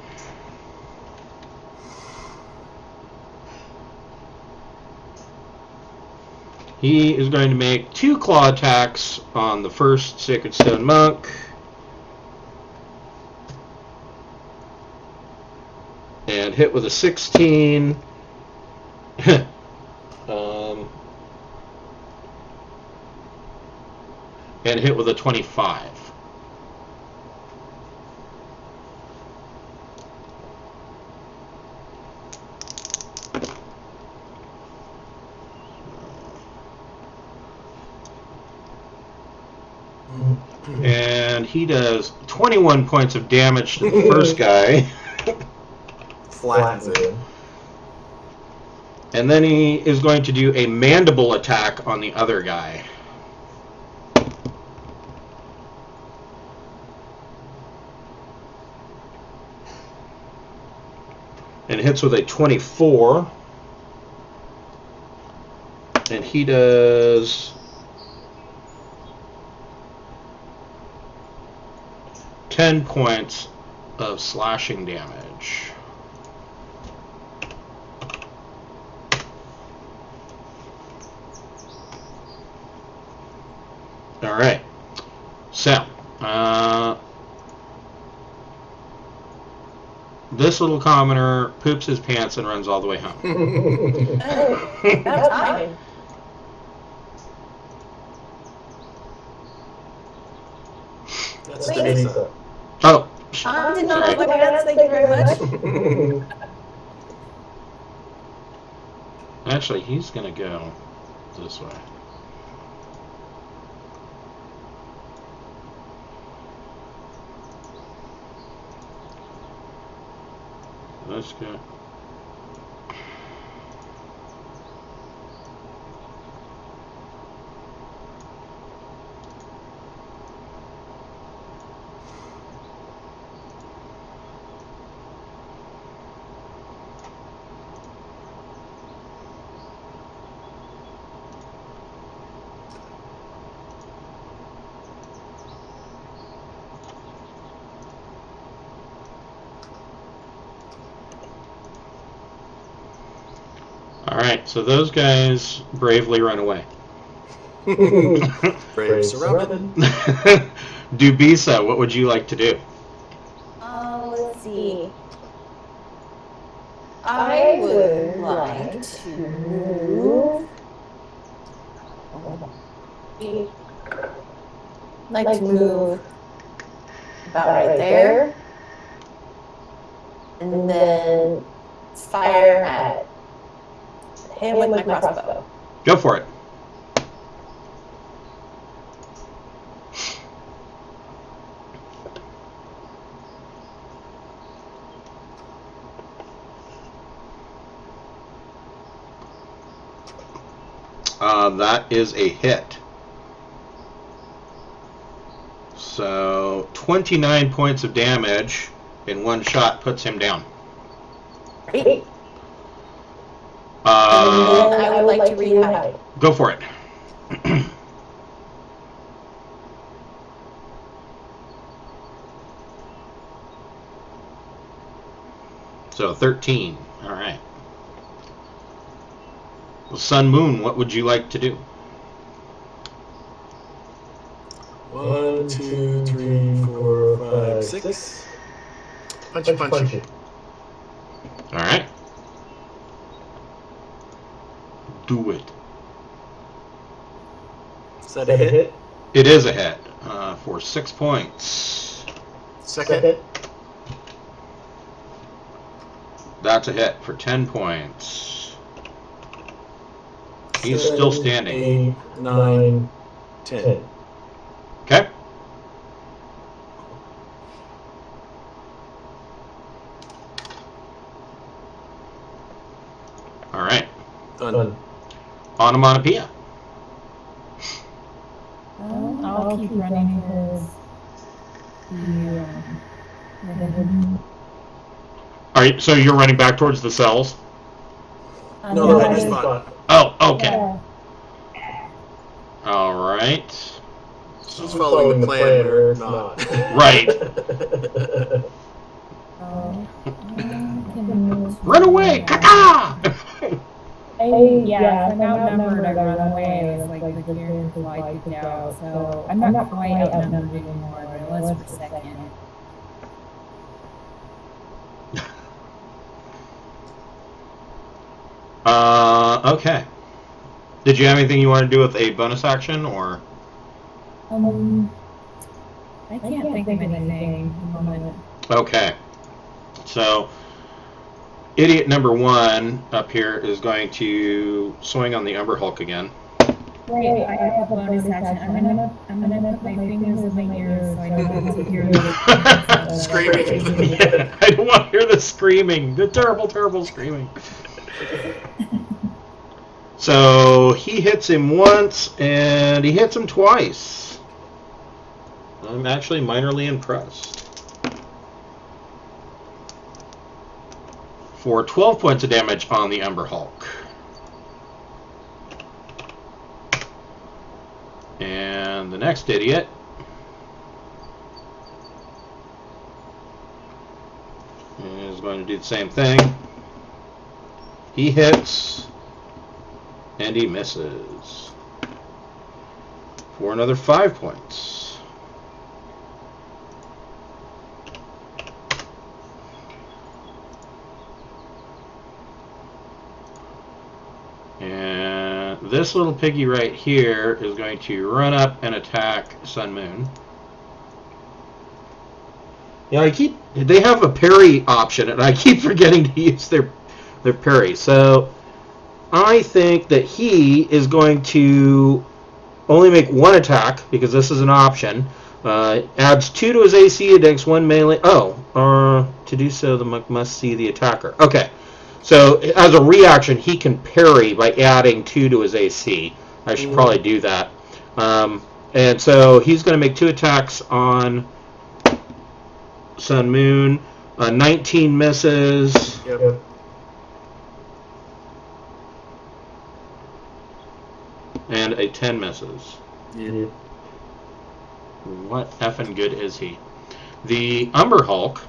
He is going to make 2 claw attacks on the first Sacred Stone Monk. And hit with a 16. And hit with a 25. And he does 21 points of damage to the first guy. Flattens it. And then he is going to do a mandible attack on the other guy. And hits with a 24. And he does 10 points of slashing damage. All right. So, this little commoner poops his pants and runs all the way home. About time. That's Denisa. Oh, I did not like my pants, thank you very much. actually, he's going to go this way. Let's go. Alright, so those guys bravely run away. Brave surrounded. Dubisa, what would you like to do? Let's see. I would like to move. Like to move about right there, and then fire at him with my crossbow. Go for it. That is a hit. So 29 points of damage in one shot puts him down. Great. And then I would like to rehide. Go for it. So 13. All right. Well, Sun Moon, what would you like to do? 1, 2, 3, 4, 5, 6. Punch it. All right. Do it. Is that a hit? It is a hit for 6 points. Second hit. That's a hit for 10 points. He's still standing. 8, 9, 10. Okay. All right. Done. Onomatopoeia. I'll keep running because the hidden. So you're running back towards the cells? No, the hidden spot. Oh, okay. Yeah. All right. She's following the plan, we're not. Right. Run away! Caca! If I'm outnumbered, I run away. It's like the gear fly kicked out. So I'm not quite outnumbered anymore, but it was for a second. Okay. Did you have anything you want to do with a bonus action, or? I can't think of anything at the moment. Okay. So, idiot number 1 up here is going to swing on the Umber Hulk again. Wait, I have a bonus action. I'm gonna put my fingers in my ears so I don't have to hear the Screaming. Yeah, I don't want to hear the screaming. The terrible, terrible screaming. So he hits him once, and he hits him twice. I'm actually minorly impressed. For 12 points of damage on the Umber Hulk. And the next idiot is going to do the same thing. He hits, and he misses. For another 5 points. And this little piggy right here is going to run up and attack Sun Moon. Yeah, they have a parry option, and I keep forgetting to use their parry. So I think that he is going to only make one attack, because this is an option. Adds 2 to his AC against 1 melee. To do so, the monk must see the attacker. Okay. So, as a reaction, he can parry by adding 2 to his AC. I should probably do that. And so, he's going to make 2 attacks on Sun Moon. 19 misses. Yep. And a 10 misses. Yep. What effing good is he? The Umber Hulk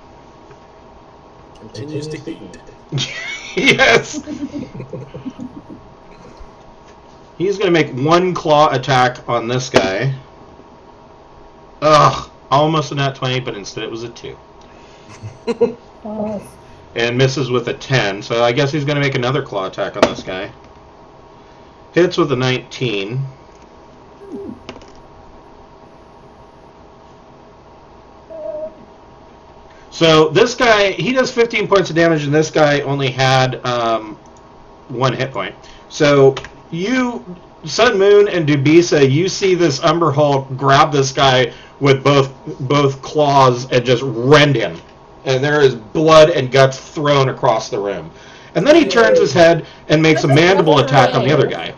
Continues to eat. Yes. He's going to make 1 claw attack on this guy. Ugh, almost a nat 20, but instead it was a 2. And misses with a 10, so I guess he's going to make another claw attack on this guy. Hits with a 19. So this guy, he does 15 points of damage, and this guy only had 1 hit point. So you, Sun Moon and Dubisa, you see this Umber Hulk grab this guy with both claws and just rend him. And there is blood and guts thrown across the room. And then he turns his head and makes a mandible attack on the other guy.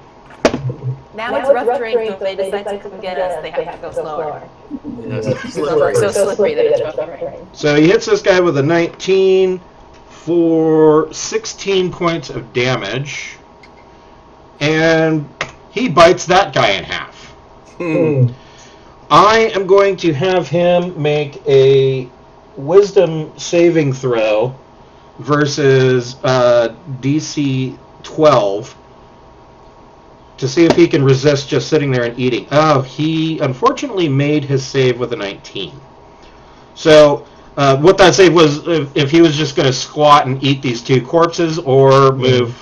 Now it's rough terrain, so if they decide to come get us, they have to go slower. Yeah, slippery. So slippery that it's rough terrain. So he hits this guy with a 19 for 16 points of damage. And he bites that guy in half. I am going to have him make a wisdom saving throw versus DC 12 to see if he can resist just sitting there and eating. Oh, he unfortunately made his save with a 19. So what that save was, if he was just going to squat and eat these 2 corpses or move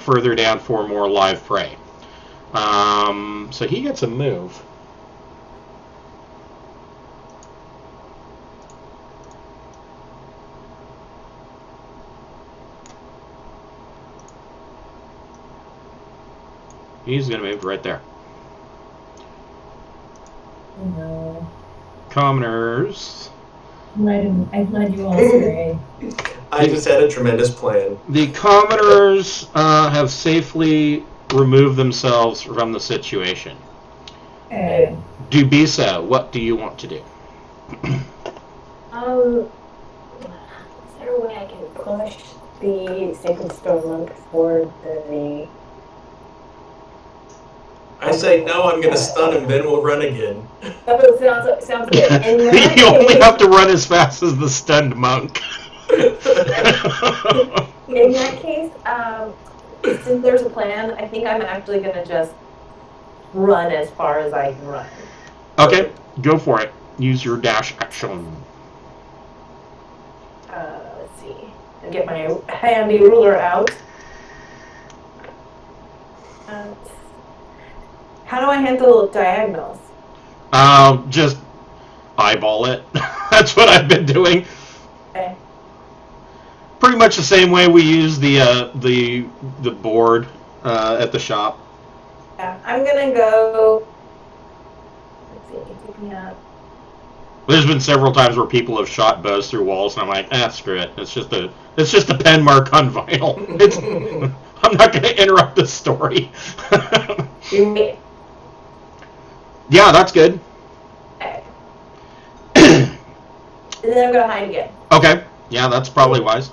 further down for more live prey. So he gets a move. He's going to move right there. No. Commoners. I led you all astray. I just had a tremendous plan. The commoners have safely removed themselves from the situation. Okay. Dubisa, what do you want to do? Is there a way I can push the Sacred Stone Monk toward the... I say, no, I'm going to stun him, then we'll run again. That sounds good. In that You only case- have to run as fast as the stunned monk. In that case, since there's a plan, I think I'm actually going to just run as far as I can run. Okay, go for it. Use your dash action. Let's see. I'll get my handy ruler out. How do I handle diagonals? Just eyeball it. That's what I've been doing. Okay. Pretty much the same way we use the board at the shop. Yeah, I'm gonna go. Let's see. Pick me up. There's been several times where people have shot bows through walls, and I'm like, screw it. It's just a pen mark on vinyl. I'm not going to interrupt the story. Yeah, that's good. Okay. And then I'm gonna hide again. Okay. Yeah, that's probably wise.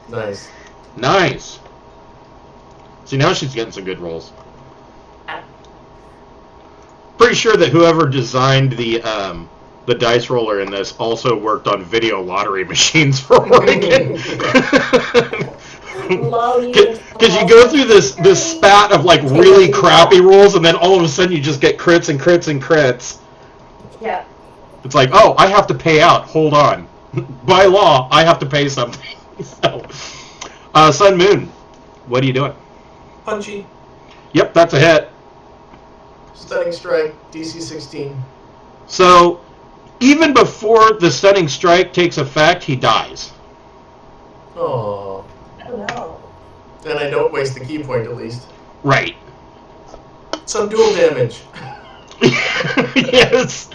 Nice. Nice. See, now she's getting some good rolls. Pretty sure that whoever designed the dice roller in this also worked on video lottery machines for Oregon. Because you go through this spat of like really crappy rolls, and then all of a sudden you just get crits and crits and crits. Yeah. It's like, oh, I have to pay out. Hold on. By law, I have to pay something. So, Sun Moon, what are you doing? Punchy. Yep, that's a hit. Stunning strike. DC 16. So, even before the stunning strike takes effect, he dies. Oh. Oh no. Then I don't waste the key point at least. Right. Some dual damage. Yes.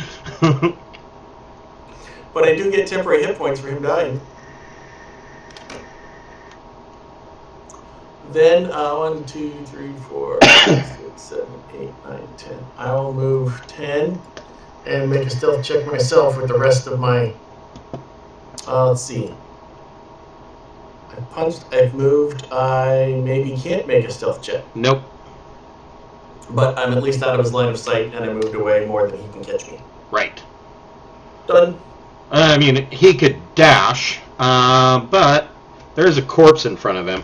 But I do get temporary hit points for him dying. Then 1, 2, 3, 4, 5, 6, 7, 8, 9, 10. I will move 10 and make a stealth check myself with the rest of my. Let's see. I punched. I've moved. I maybe can't make a stealth check, Nope. but I'm at least out of his line of sight, and I moved away more than he can catch me. Right. Done. I mean, he could dash, but there's a corpse in front of him.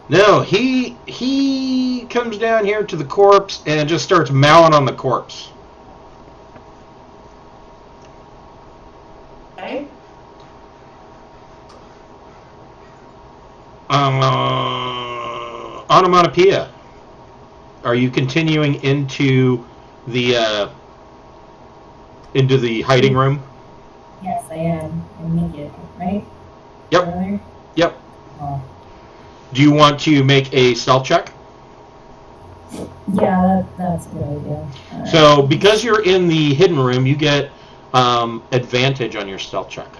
No, he comes down here to the corpse and just starts mowing on the corpse. Okay. Onomatopoeia. Are you continuing into the hiding room? Yes, I am. I make it, right? Yep. Earlier? Yep. Oh. Do you want to make a stealth check? Yeah, that's a good idea. All right. So, because you're in the hidden room, you get advantage on your stealth check.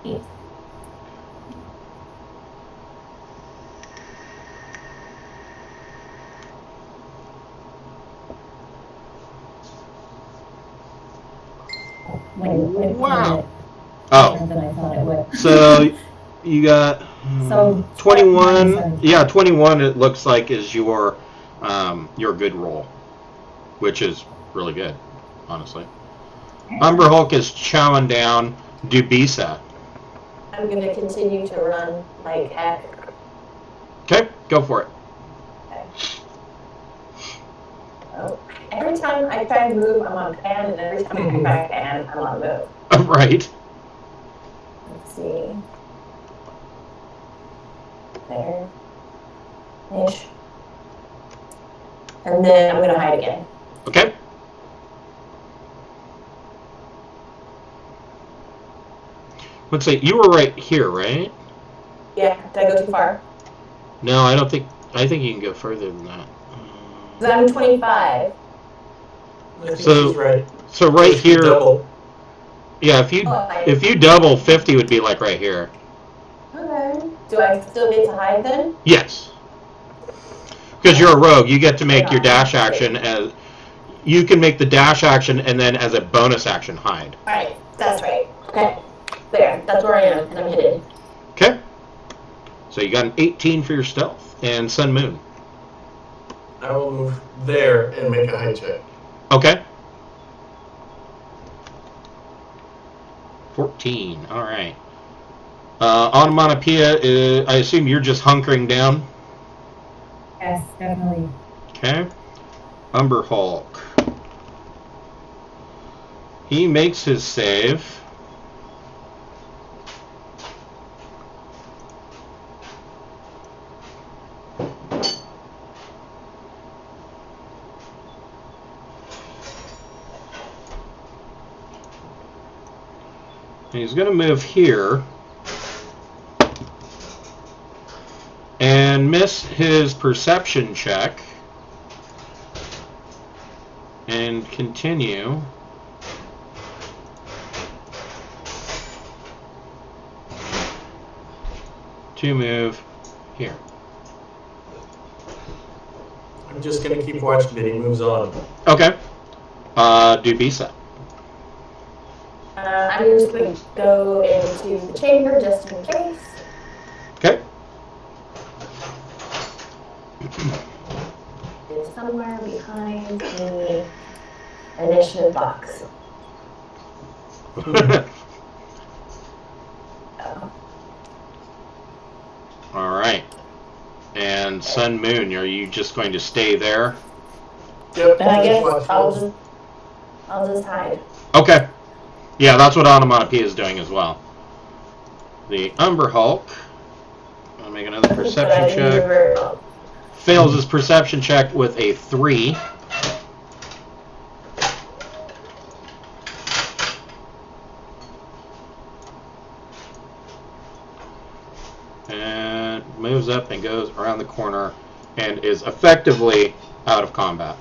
8. Wait, Wow. Different than I thought it would. So you got So 21. 27. Yeah, 21. It looks like is your good roll, which is really good, honestly. Umber Hulk is chowing down Dubisa. I'm gonna continue to run like heck. Okay, go for it. Oh. Every time I try to move, I'm on pan, and every time I come back pan, I'm on move. Right. Let's see. There. Ish. And then I'm gonna hide again. Okay. Let's see. You were right here, right? Yeah, did I go too far? No, I don't think. I think you can go further than that. 'Cause I'm 25. I think So- she's right. So right If you here. double. Yeah, if you double, 50 would be like right here. Okay. Do I still get to hide then? Yes. Because you're a rogue, you get to make your dash action as. You can make the dash action and then as a bonus action hide. Alright, that's right. Okay. There, that's where I am, and I'm hidden. Okay. So you got an 18 for your stealth and Sun Moon. I will move there and make a high check. Okay. 14. All right. Onomatopoeia, I assume you're just hunkering down. Yes, definitely. Okay. Umber Hulk. He makes his save. He's going to move here and miss his perception check and continue to move here. I'm just going to keep watching that he moves on. Okay. Do Bisa. I'm just going to go into the chamber just in case. Okay. It's somewhere behind the initiative box. All right. And Sun Moon, are you just going to stay there? Yep. Then I guess watch I'll those. just hide. Okay. Yeah, that's what Onomatopoeia is doing as well. The Umber Hulk. I'll make another But I perception didn't do check. very well. Fails his perception check with a 3. And moves up and goes around the corner and is effectively out of combat.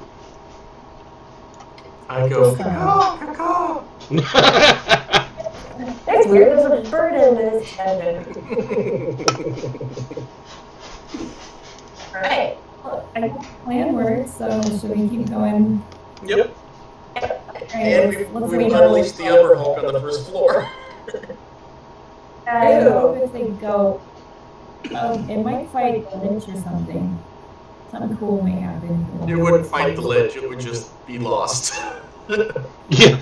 I go, caw, caw, That's weird. There's a bird in this tendon. Alright. I think the plan works, so should we keep going? Yep. Alright, And let's we wait unleashed the Umber Hulk on the first floor. I hope if they go, it might fight a lich or something. Something cool may happen. It wouldn't fight the ledge, it would just be lost. Yeah,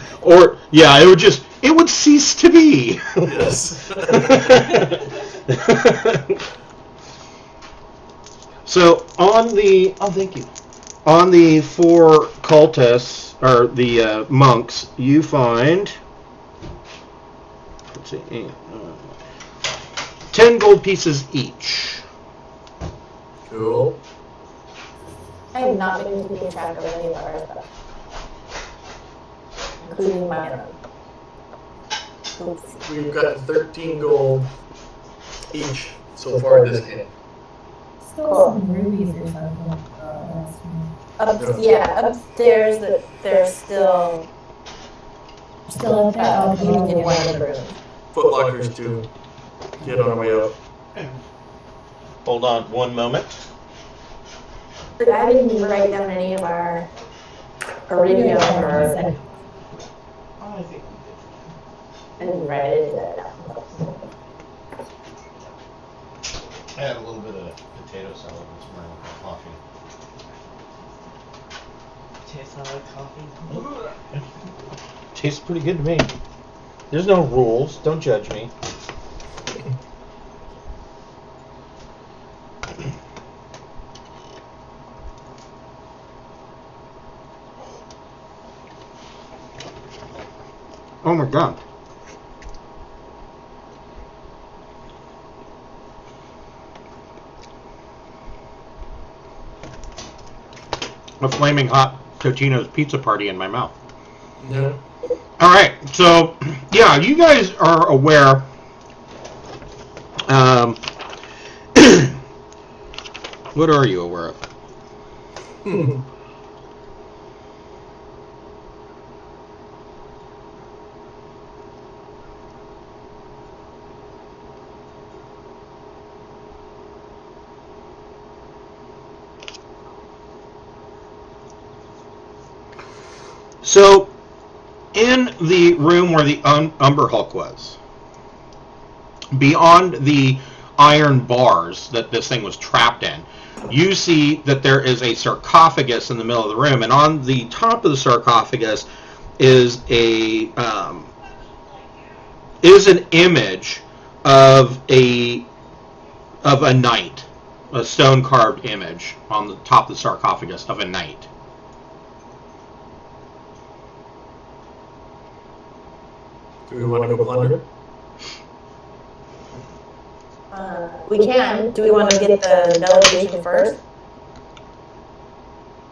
it would cease to be. Yes. So on the on the 4 cultists or the monks, you find 10 gold pieces each. Cool. I have not been keeping track of any of our stuff. Including my own. Oops. We've got 13 gold each so far this game. Still some rubies or something. Last one. Upstairs there's still Still up there. used in one of the rooms. Footlockers to get on the way up. Hold on one moment. But I didn't write down any of our iridium or I didn't write it down. I had a little bit of potato salad this morning with coffee. Tastes like coffee. Tastes pretty good to me. There's no rules. Don't judge me. Oh my god. A flaming hot Totino's pizza party in my mouth. No. All right, so yeah, you guys are aware Um, what are you aware of? So, in the room where the Umber Hulk was, beyond the iron bars that this thing was trapped in, you see that there is a sarcophagus in the middle of the room, and on the top of the sarcophagus is an image of a knight, a stone carved image on the top of the sarcophagus of a knight. Do we want to go plunder? We can. Do we want to get the delegation first?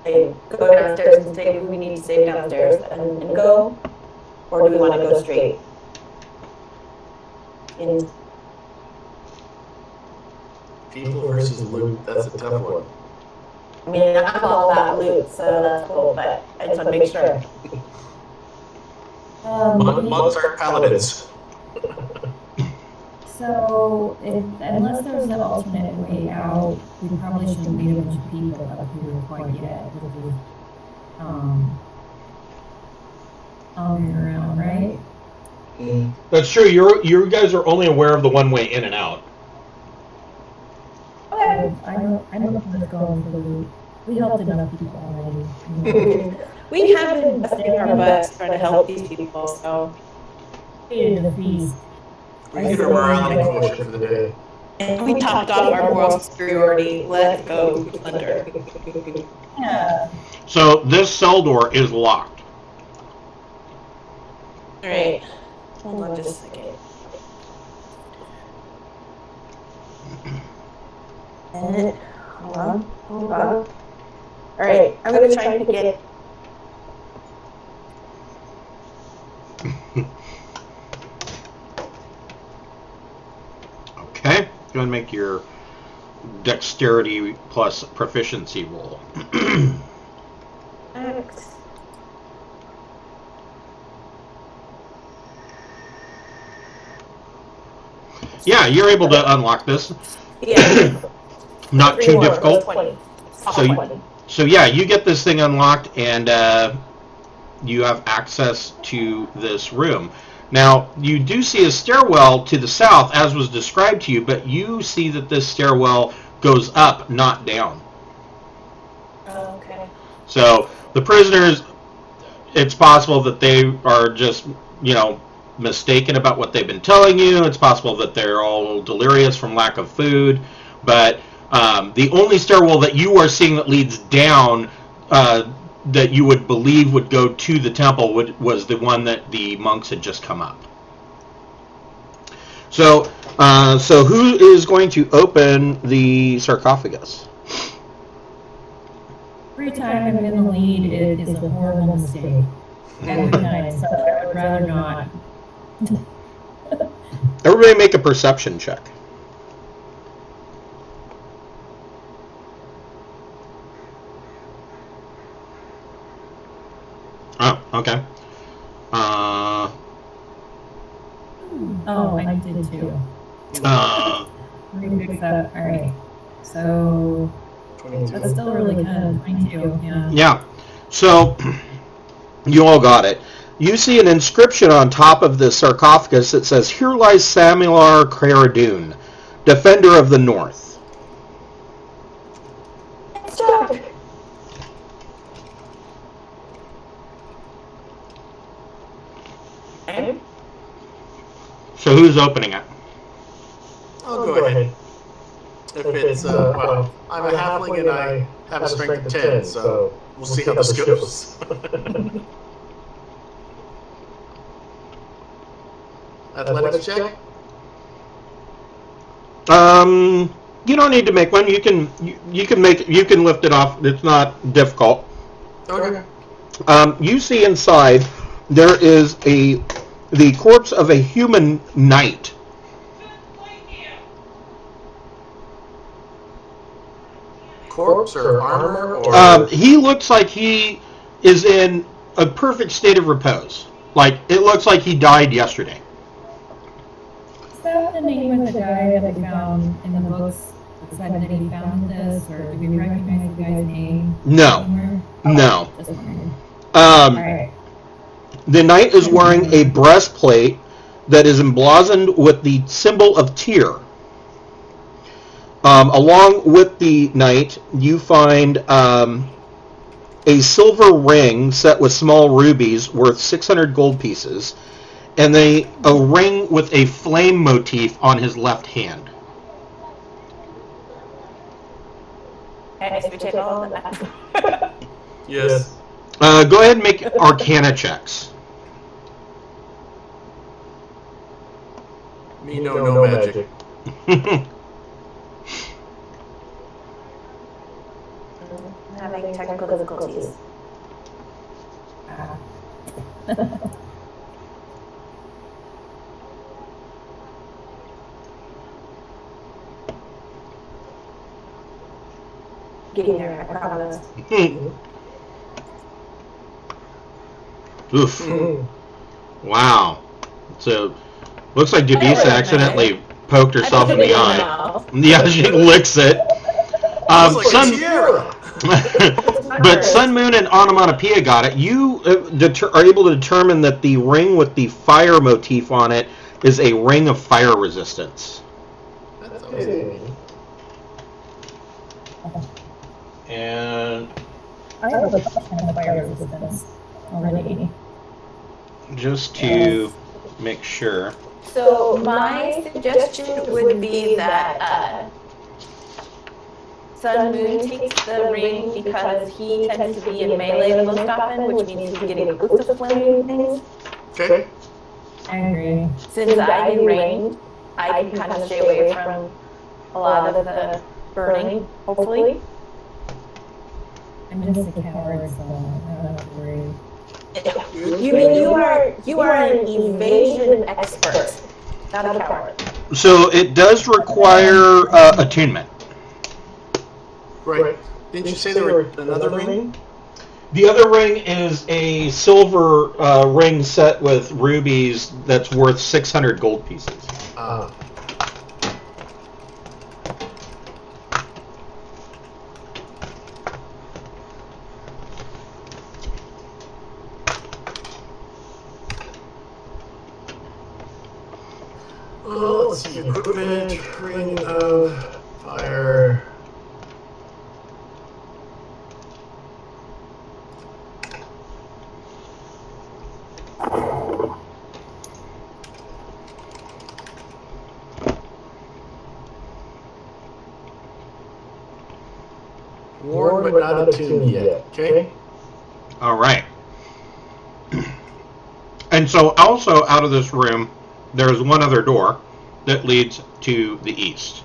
Like, go downstairs and say we need to save downstairs and go? Or do we want to go straight? In People versus loot, that's a tough one. I mean, I'm all about loot, so that's cool, but I just want to make sure. Monks are paladins. So, unless there's an alternate way out, we probably shouldn't meet a bunch of people up here quite yet, because we're around, right? That's true. You guys are only aware of the one way in and out. Okay. I know what's going for the loot. We helped enough people already. We have been busting our butts trying to help these people, so. Created the feast. We get a morality quotient for the day. And we topped off our moral superiority. Let's go plunder. Yeah. So this cell door is locked. Alright. Hold on just a second. And hold on. Alright, I'm gonna try and pick it. Okay, go ahead and make your dexterity plus proficiency roll. X. Yeah, you're able to unlock this. Yeah. Not too difficult. 20. So yeah, you get this thing unlocked, and you have access to this room. Now, you do see a stairwell to the south, as was described to you, but you see that this stairwell goes up, not down. Oh, okay. So the prisoners, it's possible that they are just, mistaken about what they've been telling you. It's possible that they're all delirious from lack of food. But the only stairwell that you are seeing that leads down that you would believe would go to the temple was the one that the monks had just come up. So who is going to open the sarcophagus? Every time I'm in the lead, it is a horrible mistake. Every time, so I would rather not. Everybody make a perception check. Oh, okay. Oh, I did too. Uh, Let me fix that. All right. So 22. that's still really good. 22. Yeah. yeah. So you all got it. You see an inscription on top of the sarcophagus that says, "Here lies Samular Caradun, defender of the North." Stop. Okay. So who's opening it? I'll go ahead. If it's, well, I'm a halfling and I have a strength of 10, so we'll see how this goes. Athletics check? You don't need to make one. You can lift it off. It's not difficult. Okay. You see inside there is the corpse of a human knight. corpse or armor? Or He looks like he is in a perfect state of repose. Like, it looks like he died yesterday. Is that the name of the guy that we found in the books that said that he found this, or do we recognize the guy's name? No. Somewhere? No. Just wondering. Um, Alright. The knight is wearing a breastplate that is emblazoned with the symbol of Tyr. Along with the knight, you find a silver ring set with small rubies worth 600 gold pieces, and a ring with a flame motif on his left hand. And if we take all of that. yes. Go ahead and make Arcana checks. Me no magic. Having technical difficulties. Getting there, I promise. Oof. Wow. So, looks like Devisa accidentally poked herself in the eye. Yeah, she licks it. But Sun, Moon, and Onomatopoeia got it. You are able to determine that the ring with the fire motif on it is a ring of fire resistance. That's amazing. And I have a question on fire resistance already. just to make sure. So my suggestion would be that Sun Moon takes the ring because he tends to be in melee the most often, which means he's getting close to flaming things. Okay. I agree. Since I do rain, I can kind of stay away from a lot of the burning, hopefully. I'm just a coward, so I don't have to worry. You mean you are an evasion expert, not a coward. So it does require attunement. Right. Didn't you say there were another ring? The other ring is a silver ring set with rubies that's worth 600 gold pieces. Well, let's see. Equipment, ring of fire. Worn but not attuned yet. Okay. All right. And so also out of this room, there's one other door that leads to the east.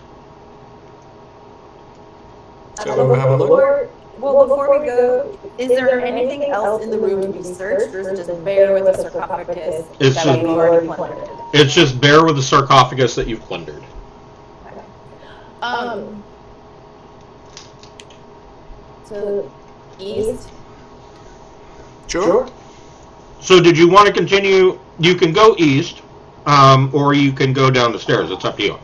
So we'll have a look. Before we go, is there anything else in the room to be searched, or is it just bare with a sarcophagus It's that just- we've already plundered? It's just bare with the sarcophagus that you've plundered. So east. Sure. So did you want to continue? You can go east, or you can go down the stairs. It's up to you.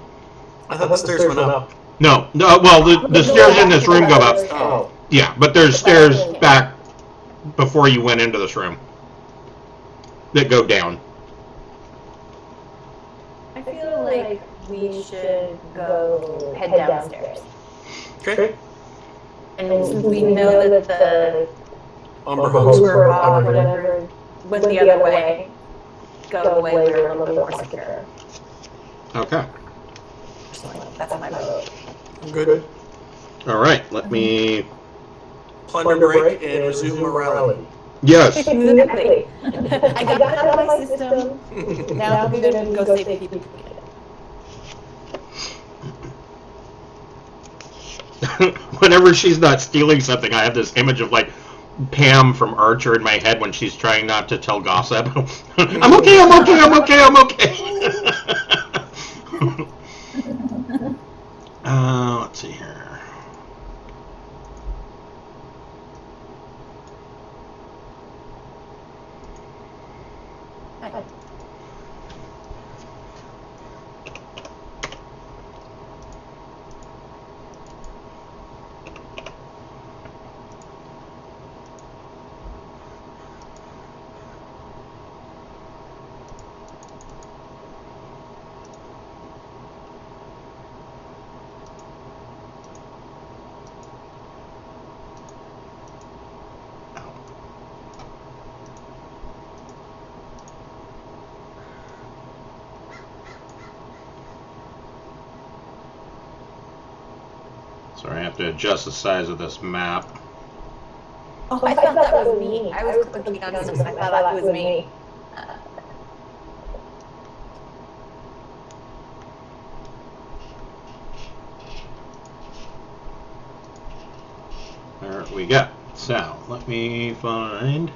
I thought the stairs went up. No, well, the stairs in this room go up. Oh. Yeah, but there's stairs back before you went into this room that go down. I feel like we should go head downstairs. Okay. And since we know that the Umber hose tour or hall, whatever. whatever, went the other way, go the way we're a little bit more secure. Okay. That's my vote. Good. All right. Let me. Plunder break and resume morality. Yes. Exactly. I got that out of my system. Now I'm good and go save people. Whenever she's not stealing something, I have this image of like Pam from Archer in my head when she's trying not to tell gossip. I'm okay. I'm okay. I'm okay. I'm okay. Let's see here. Sorry, I have to adjust the size of this map. Oh, I thought that was me. I was clicking on something. I thought that was me. There we go. So, let me find...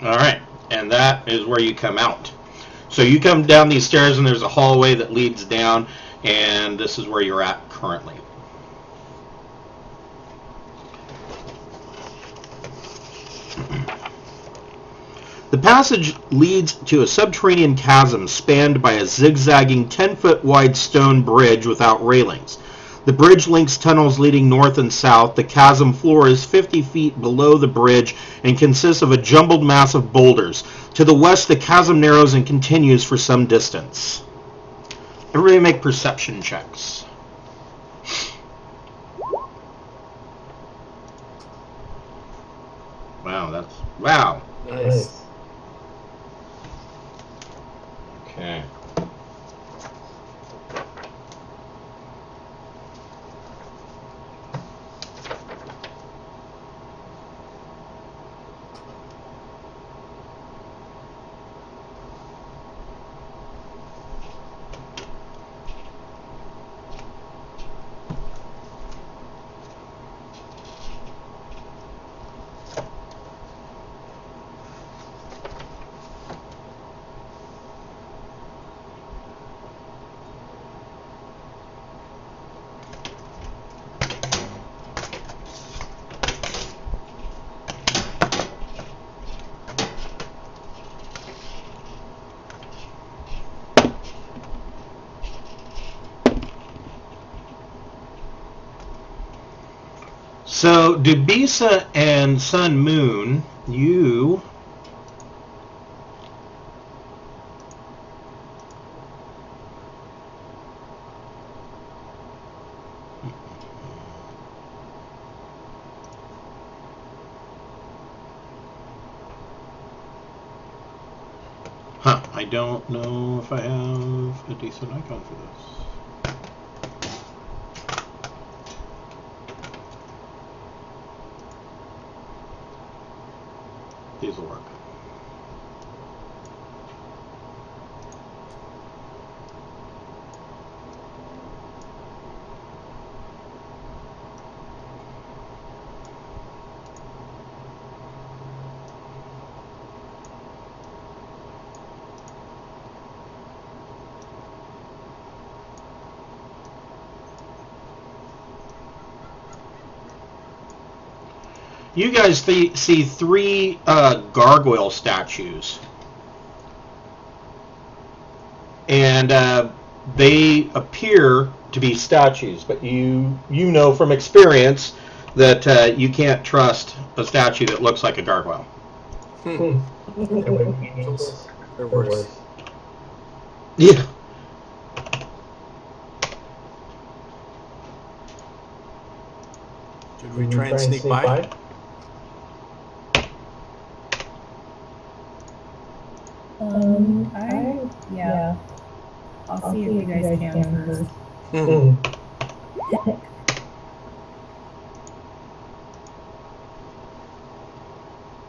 Alright, and that is where you come out. So you come down these stairs and there's a hallway that leads down, and this is where you're at currently. The passage leads to a subterranean chasm spanned by a zigzagging 10-foot wide stone bridge without railings. The bridge links tunnels leading north and south. The chasm floor is 50 feet below the bridge and consists of a jumbled mass of boulders. To the west, the chasm narrows and continues for some distance. Everybody make perception checks. Wow. Nice. Okay. So, Dubisa and Sun Moon, you... I don't know if I have a decent icon for this. These will work. You guys see three gargoyle statues, and they appear to be statues, but you know from experience that you can't trust a statue that looks like a gargoyle. They're worse. Yeah. Should we try and sneak by? Yeah. I'll see if you guys can first.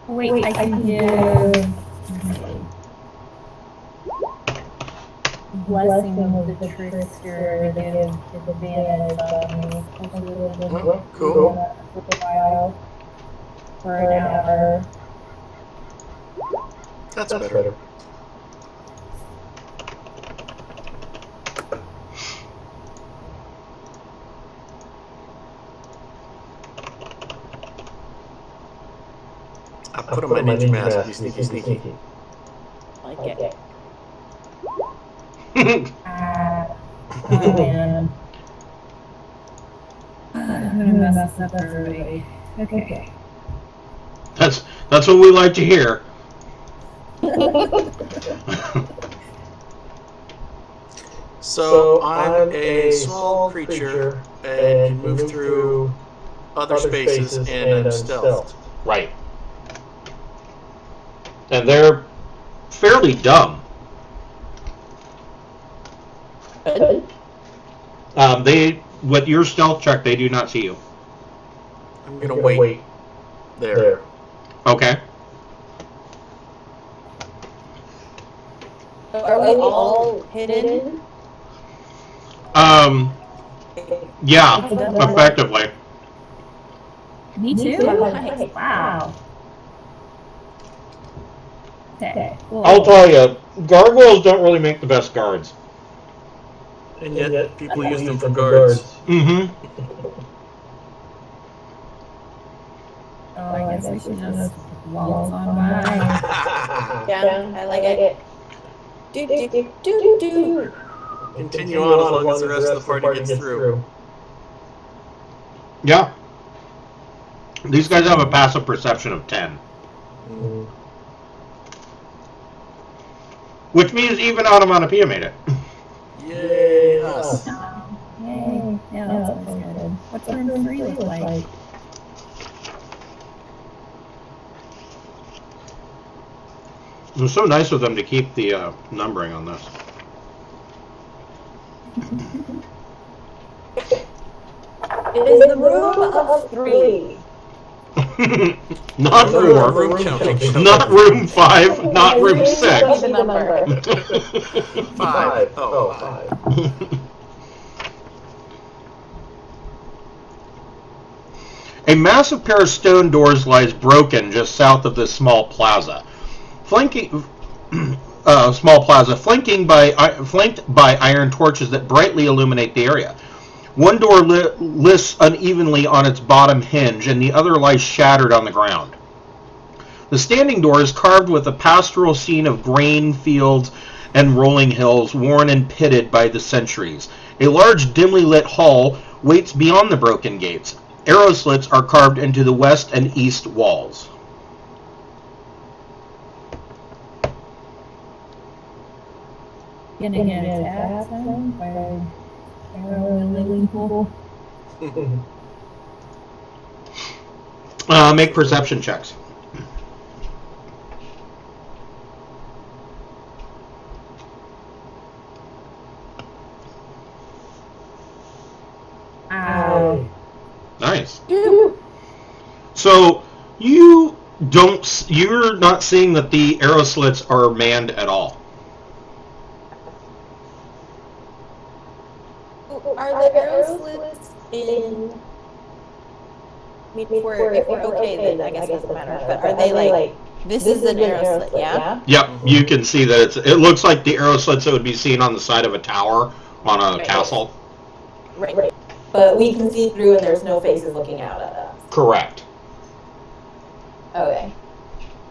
Wait, I can give blessing of the trickster to give advantage on Oh, cool. for a while, for an hour. That's better. I'll put on my ninja mask, be sneaky. Like it. Oh man. I'm gonna mess this up for everybody. Okay. That's what we like to hear. So I'm a small creature and can move through other spaces and I'm stealthed. Right. And they're fairly dumb. With your stealth check, they do not see you. I'm gonna wait there. Okay. Are we all hidden? Yeah, effectively. Me too? Nice. Wow. Okay, cool. I'll tell you, gargoyles don't really make the best guards. And yet people use them for guards. Mm-hmm. Oh, I guess we should just waltz on by. Yeah, I like it. Do. Continue on as long as the rest of the party gets through. Yeah. These guys have a passive perception of 10. Mm. Which means even Onomatopoeia made it. Yay, us. Yay. Yeah, that's always good. What's room 3 look like? It was so nice of them to keep the numbering on this. It is the room of 3. Not 4. Room counting. Not room 5. Not room 6. The number. 5. Oh, 5. A massive pair of stone doors lies broken just south of this small plaza. Flanked by iron torches that brightly illuminate the area. One door lists unevenly on its bottom hinge, and the other lies shattered on the ground. The standing door is carved with a pastoral scene of grain fields and rolling hills, worn and pitted by the centuries. A large, dimly lit hall waits beyond the broken gates. Arrow slits are carved into the west and east walls. Gonna get attacked then by arrow people. Make perception checks. Ow. Nice. So you're not seeing that the arrow slits are manned at all. Are the arrow slits in? I mean, if we're okay, then I guess it doesn't matter. But are they like, this is an arrow slit, yeah? Yep, you can see that it looks like the arrow slits that would be seen on the side of a tower on a castle. Right. But we can see through and there's no faces looking out at us. Correct. Okay.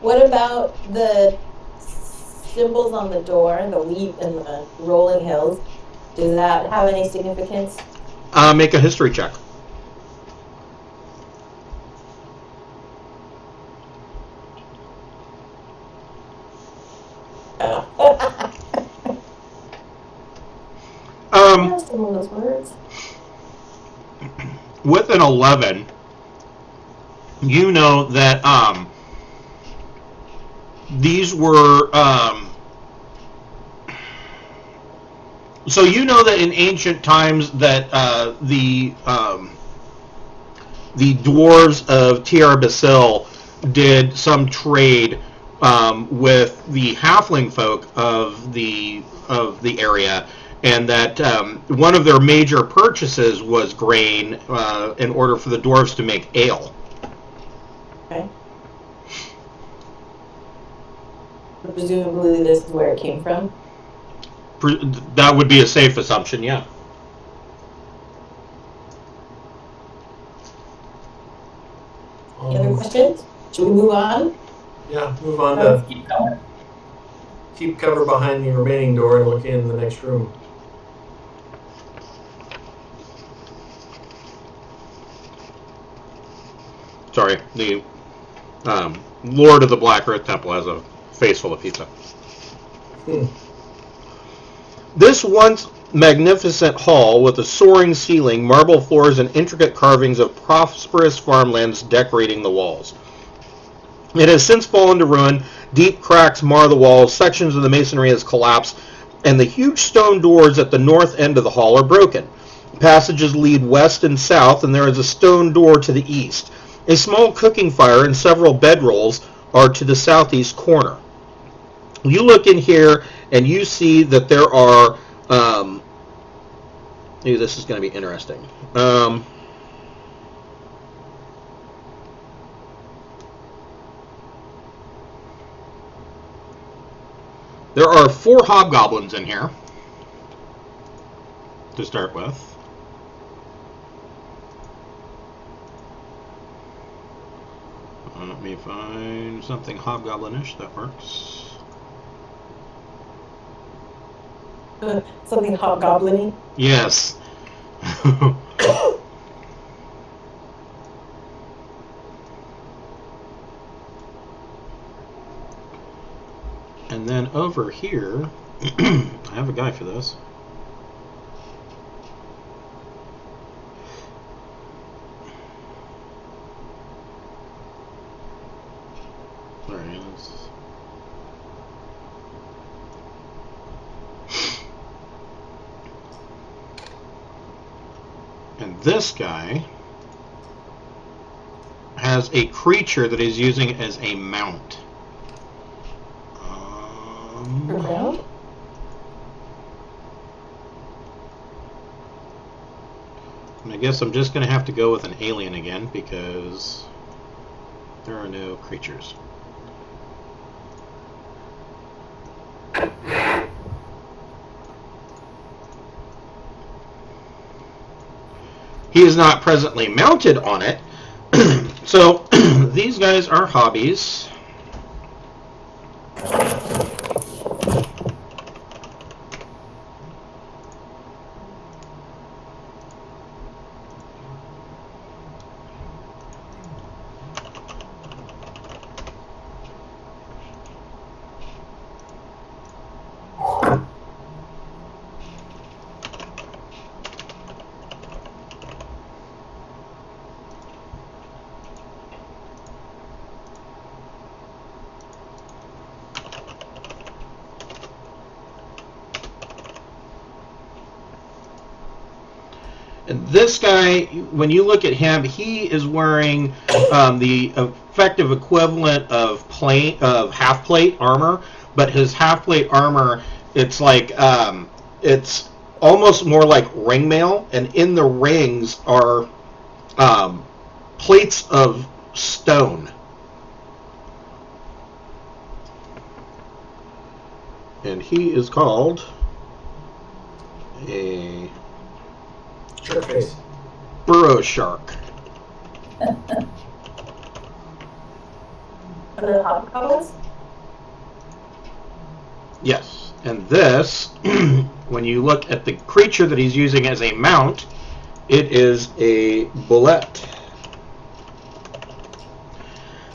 What about the symbols on the door, the wheat and the rolling hills? Does that have any significance? Make a history check. Some of those words. With an 11, you know that these were so you know that in ancient times that the dwarves of Tierra Basil did some trade with the halfling folk of the area, and that one of their major purchases was grain in order for the dwarves to make ale. Okay. Presumably this is where it came from. That would be a safe assumption, yeah. Any other questions? Should we move on? Yeah, move on Let's to keep going. keep cover behind the remaining door and look in the next room. Sorry, the Lord of the Black Earth Temple has a face full of pizza. This once magnificent hall with a soaring ceiling, marble floors, and intricate carvings of prosperous farmlands decorating the walls. It has since fallen to ruin. Deep cracks mar the walls, sections of the masonry has collapsed, and the huge stone doors at the north end of the hall are broken. Passages lead west and south, and there is a stone door to the east. A small cooking fire and several bedrolls are to the southeast corner. You look in here, and you see that there are... Ooh, this is going to be interesting. There are 4 hobgoblins in here, to start with. Let me find something hobgoblinish that works. Something hobgoblin-y. Yes. And then over here, I have a guy for this. There he is. And this guy has a creature that he's using as a mount. Around? And I guess I'm just going to have to go with an alien again because there are no creatures. He is not presently mounted on it. So these guys are hobbies. And this guy, when you look at him, he is wearing the effective equivalent of half plate armor, but his half plate armor, it's like it's almost more like ring mail, and in the rings are plates of stone. And he is called a Shark face. burrow shark. And the hobgoblins? Yes. And this, when you look at the creature that he's using as a mount, it is a bullet.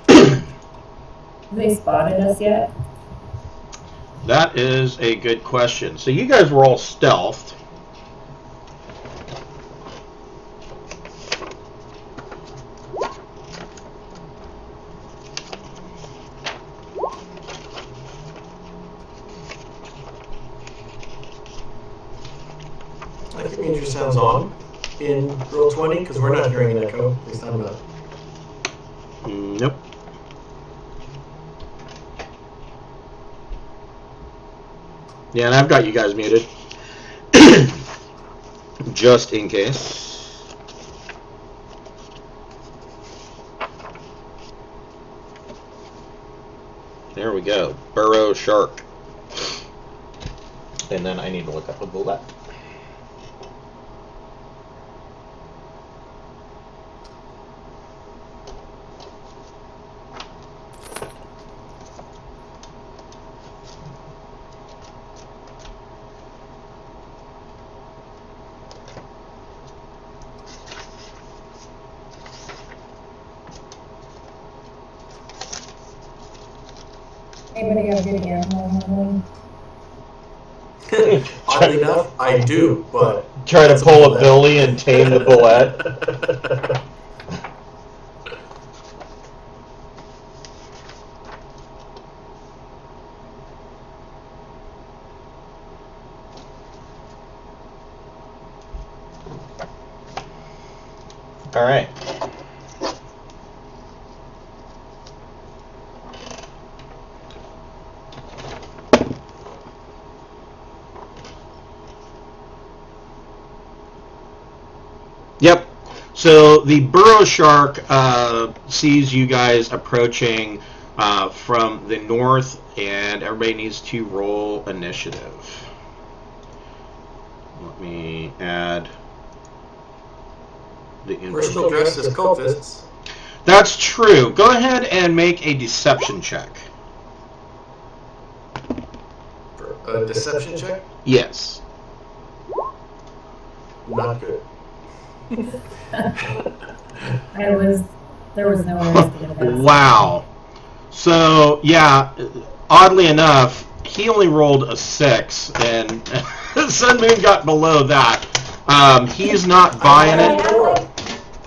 Have they spotted us yet? That is a good question. So you guys were all stealthed. I think Ranger sounds on in roll 20 because we're not hearing an echo. At least I'm not. Nope. Yeah, and I've got you guys muted. Just in case. There we go. Burrow shark. And then I need to look up a bullet. Anybody have good animal? Oddly enough, I do, but Try to pull a Billy and tame the bullet. All right. Yep. So the burrow shark sees you guys approaching from the north, and everybody needs to roll initiative. Let me add the We're still dressed as cultists. That's true. Go ahead and make a deception check. A deception check? Yes. Not good. There was no one to get that. Wow. So, yeah, oddly enough, he only rolled a 6, and Sun Moon got below that. He's not buying it.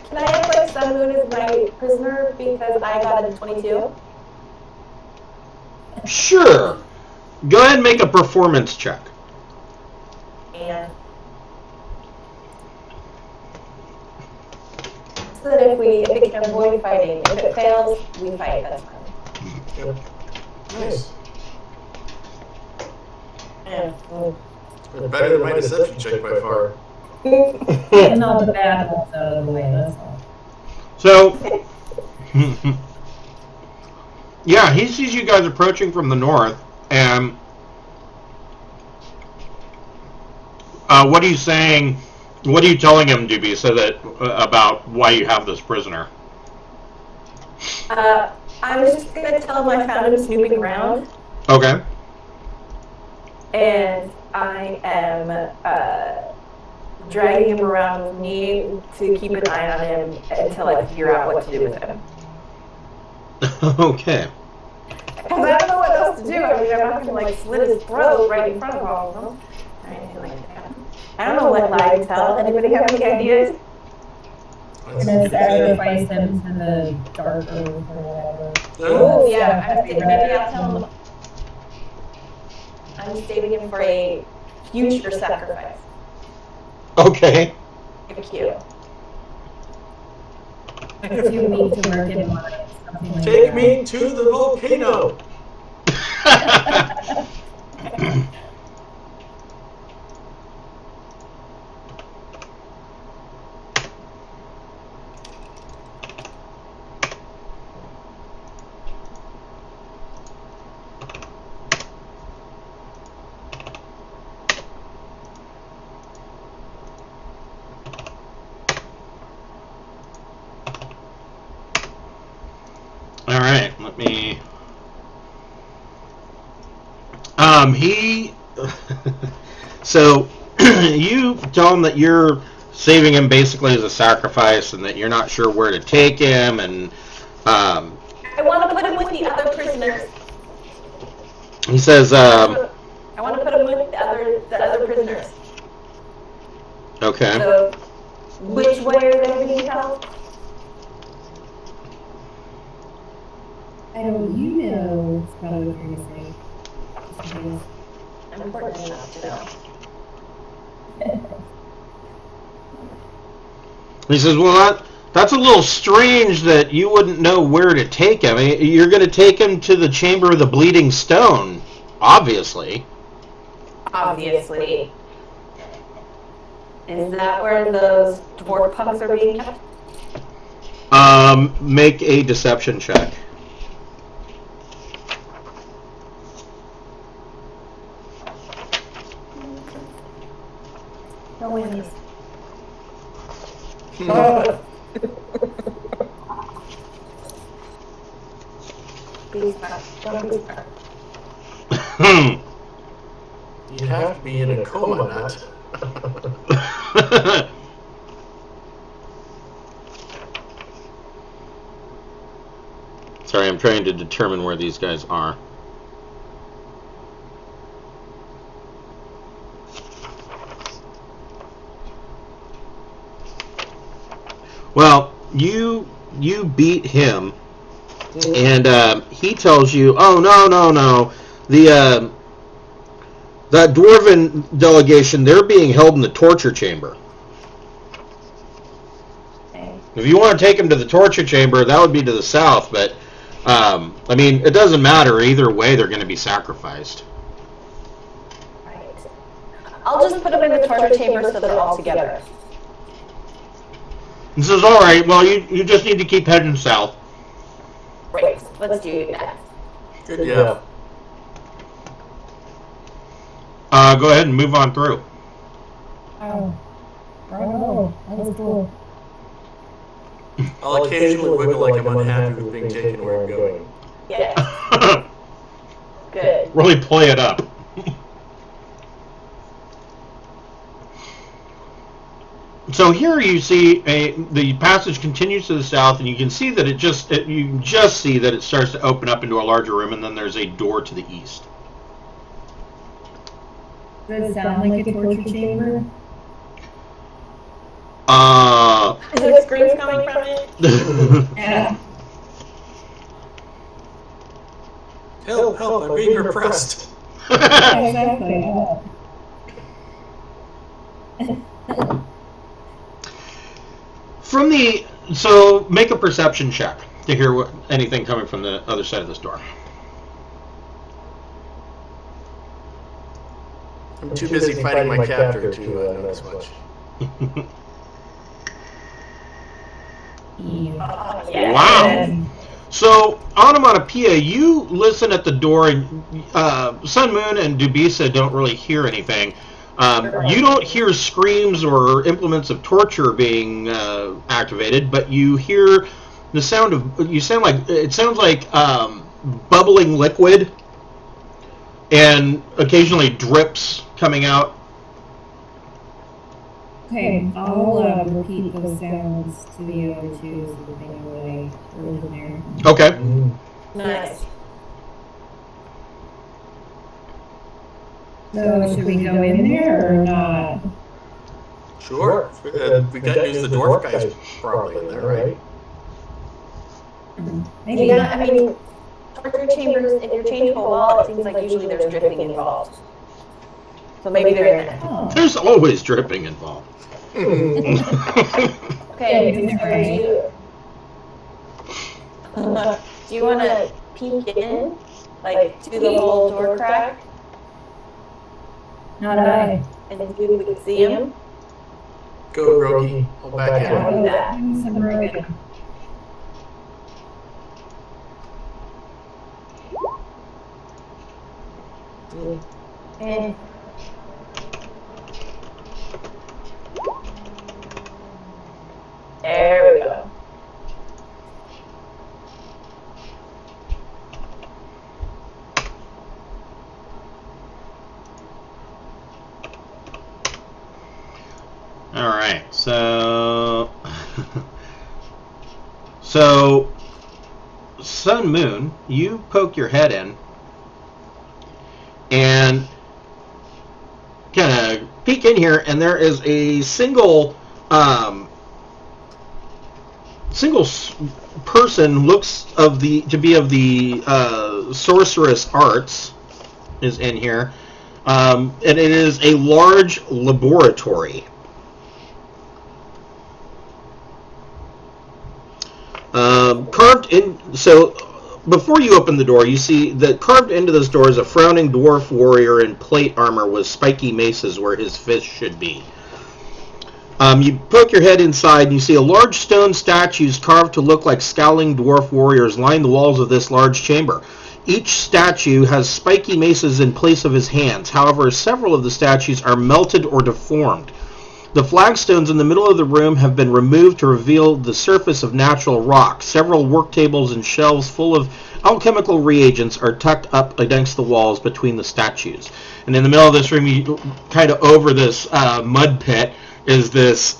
Can I act like Sun Moon is my prisoner because I got a 22? Sure. Go ahead and make a performance check. And so that if it can avoid fighting, if it fails, we fight. That's fine. Yep. Nice. Yeah. It's better than my deception check by far. Getting all the bad ones out of the way, that's all. So, yeah, he sees you guys approaching from the north, and what are you saying? What are you telling him, DB, so that about why you have this prisoner? I was just gonna tell him I found him snooping around, Okay. and I am dragging him around with me to keep an eye on him until I figure out what to do with him. Okay. Because I don't know what else to do. I mean, I'm not gonna like slit his throat right in front of all of them. Or anything like that. I don't know what lie to tell. Anybody have any ideas? Gonna sacrifice him to the dark earth or whatever. Oh yeah, maybe I'll tell him. I'm saving him for a future sacrifice. Okay. Thank you. Too weak to work in mine, something like Take that. me to the volcano. All right, let me. He. So, you tell him that you're saving him basically as a sacrifice, and that you're not sure where to take him, and I want to put him with the other prisoners. he says, I want to put him with the other prisoners. okay. So, which way are they being held? I don't, you know, it's probably what you're gonna say. I'm important enough to know. He says, well, that's a little strange that you wouldn't know where to take him. I mean, you're going to take him to the Chamber of the Bleeding Stone, obviously. obviously. Is that where those dwarf pugs are being kept? Make a deception check. No wins. Be smart. Don't be smart. You have to be in a coma, not. Sorry, I'm trying to determine where these guys are. Well, you beat him, and he tells you, "Oh no! That dwarven delegation, they're being held in the torture chamber. Okay. If you want to take them to the torture chamber, that would be to the south, but I mean, it doesn't matter either way. They're going to be sacrificed." Right. I'll just put them in the torture chamber so they're all together. He says, "All right. Well, you just need to keep heading south." Great. Let's do that. Good job. Go ahead and move on through. Oh. Oh, that was cool. I'll occasionally wiggle like I'm unhappy with being taken where I'm going. Yeah. Good. Really play it up. So here you see the passage continues to the south, and you can see that you just see that it starts to open up into a larger room, and then there's a door to the east. Does it sound like a torture chamber? Is there screams coming from it? Yeah. Help, I'm being repressed. Exactly. So make a perception check to hear anything coming from the other side of this door. I'm too busy fighting my captor to notice much. Yeah. Wow. So, onomatopoeia, you listen at the door, and Sun Moon and Dubisa don't really hear anything. You don't hear screams or implements of torture being activated, but you hear the sound of. It sounds like bubbling liquid, and occasionally drips coming out. Okay, I'll repeat those sounds to the other two so that they know where they live in there. Okay. Nice. So should we go in there or not? Sure. We got to use the dwarf guys properly in there, right? Maybe. Yeah, I mean, torture chambers, if you're changing a wall, it seems like usually there's dripping involved. So maybe they're in there. Oh. There's always dripping involved. Okay, do you want to peek in? Like, to the whole door crack? Not I. And see if we can see him? Go, Rogi. I'll back I'll in. do that. Do some broken. And there we go. All right, so Sun Moon, you poke your head in and kind of peek in here, and there is a single person looks to be of the sorceress arts is in here, and it is a large laboratory. Carved in, so before you open the door, you see that carved into this door is a frowning dwarf warrior in plate armor with spiky maces where his fist should be. You poke your head inside and you see a large stone statues carved to look like scowling dwarf warriors line the walls of this large chamber. Each statue has spiky maces in place of his hands. However, several of the statues are melted or deformed. The flagstones in the middle of the room have been removed to reveal the surface of natural rock. Several work tables and shelves full of alchemical reagents are tucked up against the walls between the statues. And in the middle of this room, you kind of over this mud pit, is this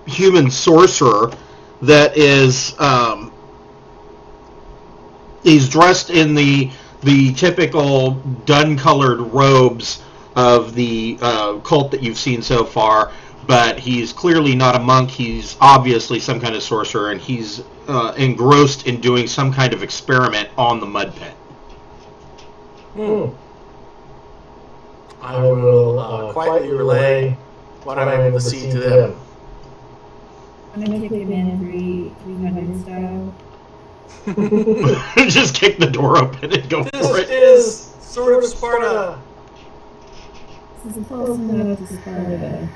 human sorcerer that is he's dressed in the typical dun-colored robes of the cult that you've seen so far, but he's clearly not a monk. He's obviously some kind of sorcerer, and he's engrossed in doing some kind of experiment on the mud pit. I will quietly relay what I'm able to see to them. I'm gonna kick him in 300 style. Just kick the door open and go for This it. is sort of Sparta. This is close enough to Sparta.